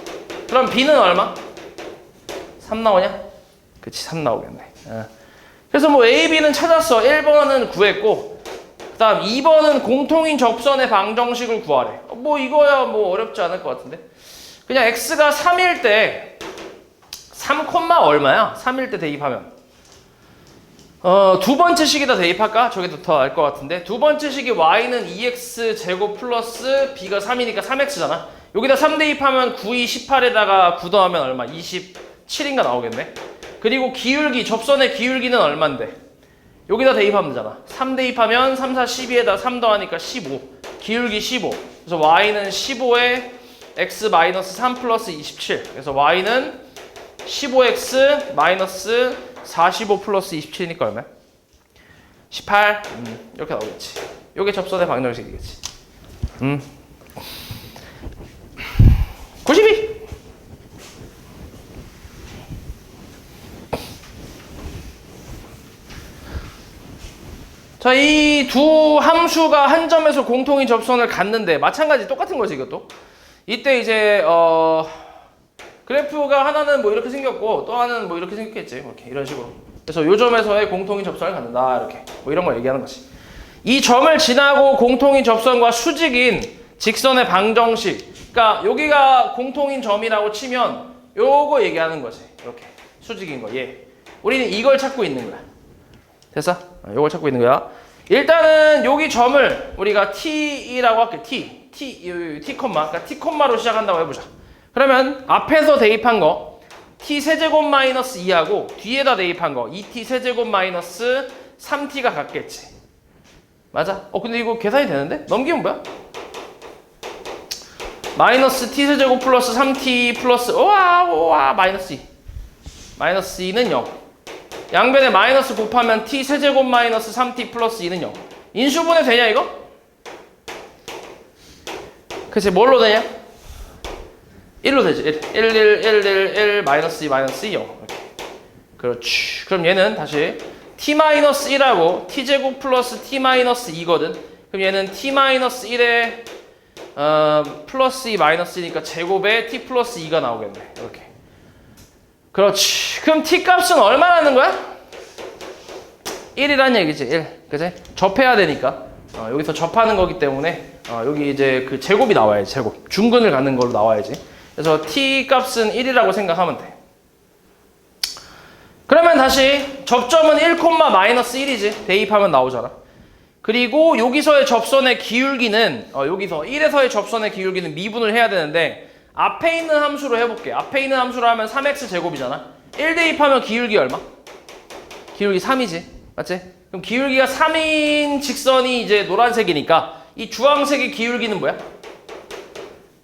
그럼 b는 얼마? 3 나오냐? 그치, 3 나오겠네. 그래서 뭐 a, b는 찾았어. 1번은 구했고 그 다음 2번은 공통인 접선의 방정식을 구하래. 뭐 이거야 뭐 어렵지 않을 것 같은데. 그냥 x가 3일 때 3, 얼마야? 3일 때 대입하면 두 번째 식에다 대입할까? 저게 더 알 것 같은데. 두 번째 식이 y는 2x 제곱 플러스 b가 3이니까 3x잖아. 여기다 3 대입하면 9, 2, 18에다가 9 더하면 얼마? 27인가 나오겠네. 그리고 기울기, 접선의 기울기는 얼만데? 여기다 대입하면 되잖아. 3 대입하면 3, 4, 12에다 3 더하니까 15. 기울기 15. 그래서 y는 15에 x 마이너스 3 플러스 27. 그래서 y는 15x 마이너스 45 플러스 27이니까 얼마야? 18. 이렇게 나오겠지. 요게 접선의 방정식이겠지. 92. 자, 이 두 함수가 한 점에서 공통인 접선을 갖는데 마찬가지 똑같은 거지 이것도. 이때 이제 그래프가 하나는 뭐 이렇게 생겼고 또 하나는 뭐 이렇게 생겼겠지. 이렇게 이런 식으로. 그래서 요 점에서의 공통인 접선을 갖는다 이렇게. 뭐 이런 걸 얘기하는 거지. 이 점을 지나고 공통인 접선과 수직인 직선의 방정식. 그러니까 여기가 공통인 점이라고 치면 요거 얘기하는 거지. 이렇게 수직인 거. 얘. 우리는 이걸 찾고 있는 거야. 됐어? 요걸 찾고 있는 거야. 일단은 여기 점을 우리가 t라고 할게. t 콤마. 그러니까 t 콤마로 시작한다고 해보자. 그러면 앞에서 대입한 거 t 세제곱 마이너스 2하고 뒤에다 대입한 거 2t 세제곱 마이너스 3t가 같겠지. 맞아? 근데 이거 계산이 되는데? 넘기면 뭐야? 마이너스 t 세제곱 플러스 3t 플러스 우와 마이너스 2. 마이너스 2는 0. 양변에 마이너스 곱하면 t 세제곱 마이너스 3t 플러스 2는 0. 인수분해 되냐 이거? 그치 뭘로 되냐? 1로 되지. 1 마이너스 2 마이너스 2 0. 이렇게. 그렇지. 그럼 얘는 다시 t 마이너스 1하고 t 제곱 플러스 t 마이너스 2거든. 그럼 얘는 t 마이너스 1에 플러스 2 마이너스 2니까 제곱에 t 플러스 2가 나오겠네. 이렇게. 그렇지. 그럼 t 값은 얼마라는 거야? 1이란 얘기지. 1. 그치? 접해야 되니까. 여기서 접하는 거기 때문에 여기 이제 그 제곱이 나와야지. 제곱. 중근을 갖는 걸로 나와야지. 그래서 t 값은 1이라고 생각하면 돼. 그러면 다시 접점은 1, 마이너스 1이지. 대입하면 나오잖아. 그리고 여기서의 접선의 기울기는 여기서 1에서의 접선의 기울기는 미분을 해야 되는데 앞에 있는 함수로 해볼게. 앞에 있는 함수로 하면 3x 제곱이잖아. 1 대입하면 기울기 얼마? 기울기 3이지. 맞지? 그럼 기울기가 3인 직선이 이제 노란색이니까 이 주황색의 기울기는 뭐야?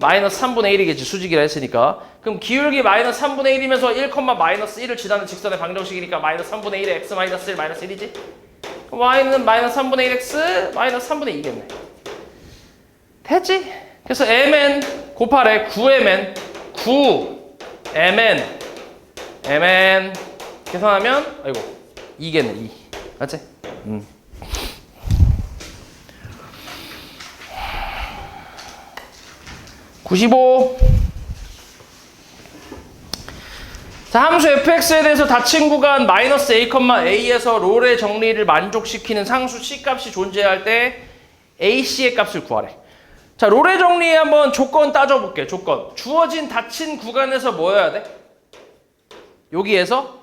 마이너스 3분의 1이겠지. 수직이라 했으니까. 그럼 기울기 마이너스 3분의 1이면서 1, 마이너스 1을 지나는 직선의 방정식이니까 마이너스 3분의 1에 x 마이너스 1 마이너스 1이지? 그럼 y는 마이너스 3분의 1x 마이너스 3분의 2겠네. 됐지? 그래서 mn 곱하래. 9mn 9mn 계산하면 아이고 2겠네. 2 맞지? 95. 자, 함수 fx에 대해서 닫힌 구간 마이너스 a, a에서 롤의 정리를 만족시키는 상수 c 값이 존재할 때 ac의 값을 구하래. 자, 롤의 정리에 한번 조건 따져볼게. 조건. 주어진 닫힌 구간에서 뭐여야 돼? 여기에서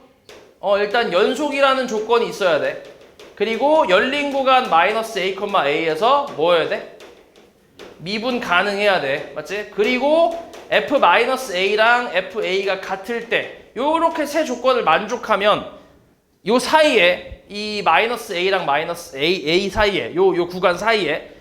일단 연속이라는 조건이 있어야 돼. 그리고 열린 구간 마이너스 a, a에서 뭐여야 돼? 미분 가능해야 돼. 맞지? 그리고 f-a랑 fa가 같을 때 요렇게 세 조건을 만족하면 요 사이에 이 마이너스 a랑 마이너스 a 사이에 요 구간 사이에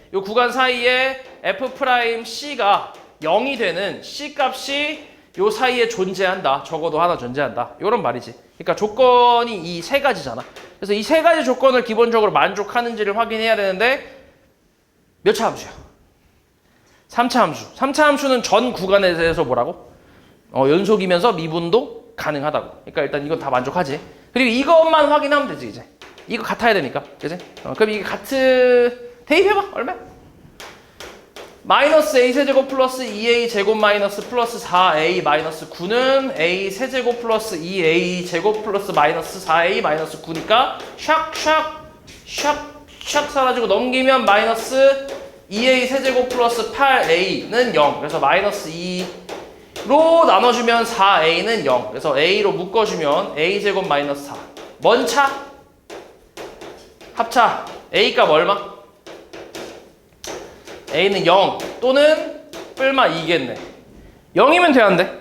f'c가 0이 되는 c 값이 요 사이에 존재한다. 적어도 하나 존재한다. 요런 말이지. 그러니까 조건이 이 세 가지잖아. 그래서 이 세 가지 조건을 기본적으로 만족하는지를 확인해야 되는데 몇 차 함수야? 3차 함수. 3차 함수는 전 구간에 대해서 뭐라고? 연속이면서 미분도 가능하다고. 그러니까 일단 이건 다 만족하지. 그리고 이것만 확인하면 되지 이제. 이거 같아야 되니까. 그지? 그럼 이게 대입해봐. 얼마야? 마이너스 a 세제곱 플러스 2a 제곱 마이너스 플러스 4a 마이너스 9는 a 세제곱 플러스 2a 제곱 플러스 마이너스 4a 마이너스 9니까 샥 사라지고 넘기면 마이너스 2a 세제곱 플러스 8a는 0. 그래서 마이너스 2로 나눠주면 4a는 0. 그래서 a로 묶어주면 a 제곱 마이너스 4. 뭔 차? 합차 A 값 얼마? A는 0 또는 뿔마 2겠네. 0이면 돼, 안 돼?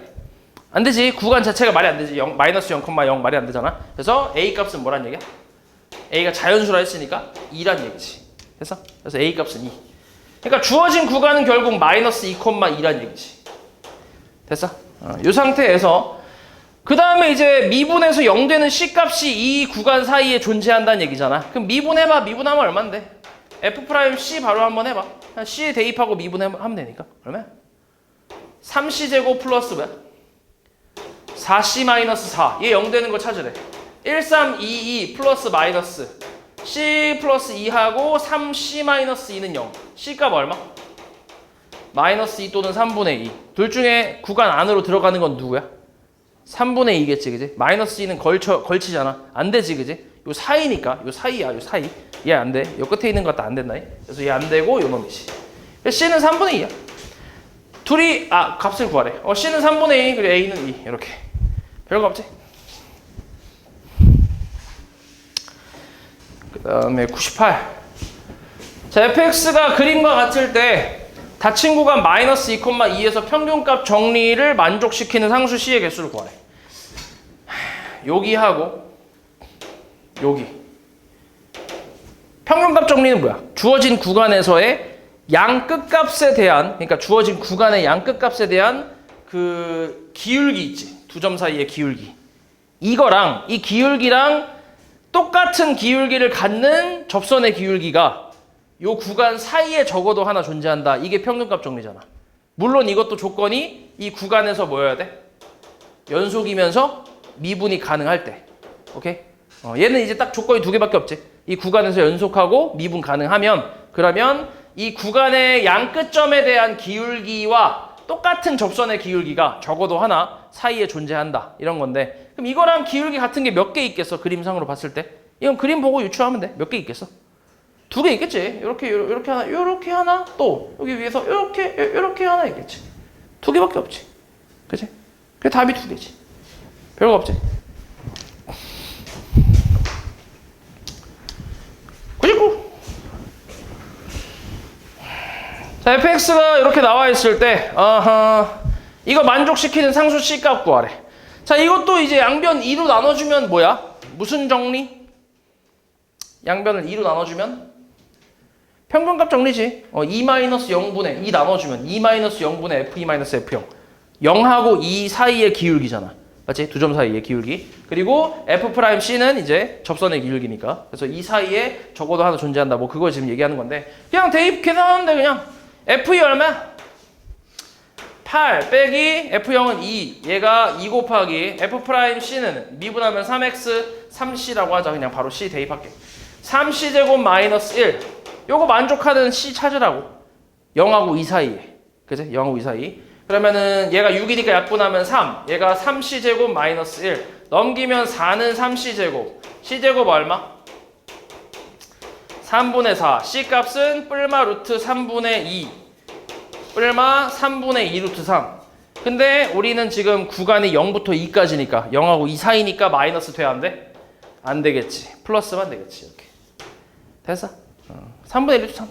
안 되지. 구간 자체가 말이 안 되지. 0, 마이너스 0,0 말이 안 되잖아. 그래서 A 값은 뭐란 얘기야? A가 자연수라 했으니까 2란 얘기지. 그래서 A 값은 2. 그러니까 주어진 구간은 결국 마이너스 2,2란 얘기지. 됐어? 이 상태에서 그 다음에 이제 미분에서 0 되는 C 값이 이 구간 사이에 존재한다는 얘기잖아. 그럼 미분해봐. 미분하면 얼만데? F'C 바로 한번 해봐. 그냥 C에 대입하고 미분하면 되니까. 얼마야? 3C제곱 플러스 뭐야? 4C 마이너스 4. 얘 0 되는 거 찾으래. 1, 3, 2, 2 플러스 마이너스 C 플러스 2하고 3C 마이너스 2는 0. C 값 얼마? 마이너스 2 또는 3분의 2. 둘 중에 구간 안으로 들어가는 건 누구야? 3분의 2겠지, 그지? 마이너스 2는 걸치잖아. 안 되지, 그지? 요 사이니까, 요 사이야, 요 사이. 얘 안 돼. 요 끝에 있는 것도 안 된다. 그래서 얘 안 되고 요 놈이지. C는 3분의 2야. 둘이 값을 구하래. C는 3분의 2, 그리고 A는 2. 이렇게. 별거 없지? 그 다음에 98. 자, fx가 그림과 같을 때 닫힌 구간 마이너스 2,2에서 평균값 정리를 만족시키는 상수 C의 개수를 구하래. 여기하고 여기. 평균값 정리는 뭐야? 주어진 구간에서의 양 끝값에 대한, 그러니까 주어진 구간의 양 끝값에 대한 그 기울기 있지. 두 점 사이의 기울기. 이거랑 이 기울기랑 똑같은 기울기를 갖는 접선의 기울기가 요 구간 사이에 적어도 하나 존재한다. 이게 평균값 정리잖아. 물론 이것도 조건이 이 구간에서 뭐여야 돼? 연속이면서 미분이 가능할 때. 오케이? 얘는 이제 딱 조건이 두 개밖에 없지. 이 구간에서 연속하고 미분 가능하면, 그러면 이 구간의 양 끝점에 대한 기울기와 똑같은 접선의 기울기가 적어도 하나 사이에 존재한다. 이런 건데, 그럼 이거랑 기울기 같은 게 몇 개 있겠어? 그림상으로 봤을 때. 이건 그림 보고 유추하면 돼. 몇 개 있겠어? 두 개 있겠지. 이렇게 하나, 이렇게 하나, 또 여기 위에서 이렇게 하나 있겠지. 두 개밖에 없지. 그치? 그 답이 두 개지. 별거 없지. 99. 자, fx가 이렇게 나와 있을 때, 이거 만족시키는 상수 C 값 구하래. 자, 이것도 이제 양변 2로 나눠주면 뭐야? 무슨 정리? 양변을 2로 나눠주면 평균값 정리지. 2-0분의 2 나눠주면 2-0분의 F2-F0. 0하고 2 사이의 기울기잖아. 맞지? 두 점 사이의 기울기. 그리고 F'C는 이제 접선의 기울기니까. 그래서 이 사이에 적어도 하나 존재한다. 뭐 그거 지금 얘기하는 건데. 그냥 대입 계산하면 돼, 그냥. F2 얼마야? 8 빼기 F0은 2. 얘가 2 곱하기 F'C는 미분하면 3x 3C라고 하자. 그냥 바로 C 대입할게. 3C제곱 마이너스 1. 요거 만족하는 C 찾으라고. 0하고 2 사이에. 그치? 0하고 2 사이. 그러면은 얘가 6이니까 약분하면 3. 얘가 3C제곱 마이너스 1. 넘기면 4는 3C제곱. C제곱 얼마? 3분의 4. C 값은 뿔마 루트 3분의 2. 뿔마 3분의 2 루트 3. 근데 우리는 지금 구간이 0부터 2까지니까 0하고 2 사이니까 마이너스 돼야 안 돼? 안 되겠지. 플러스만 되겠지. 이렇게. 됐어? 3분의 1 루트 3.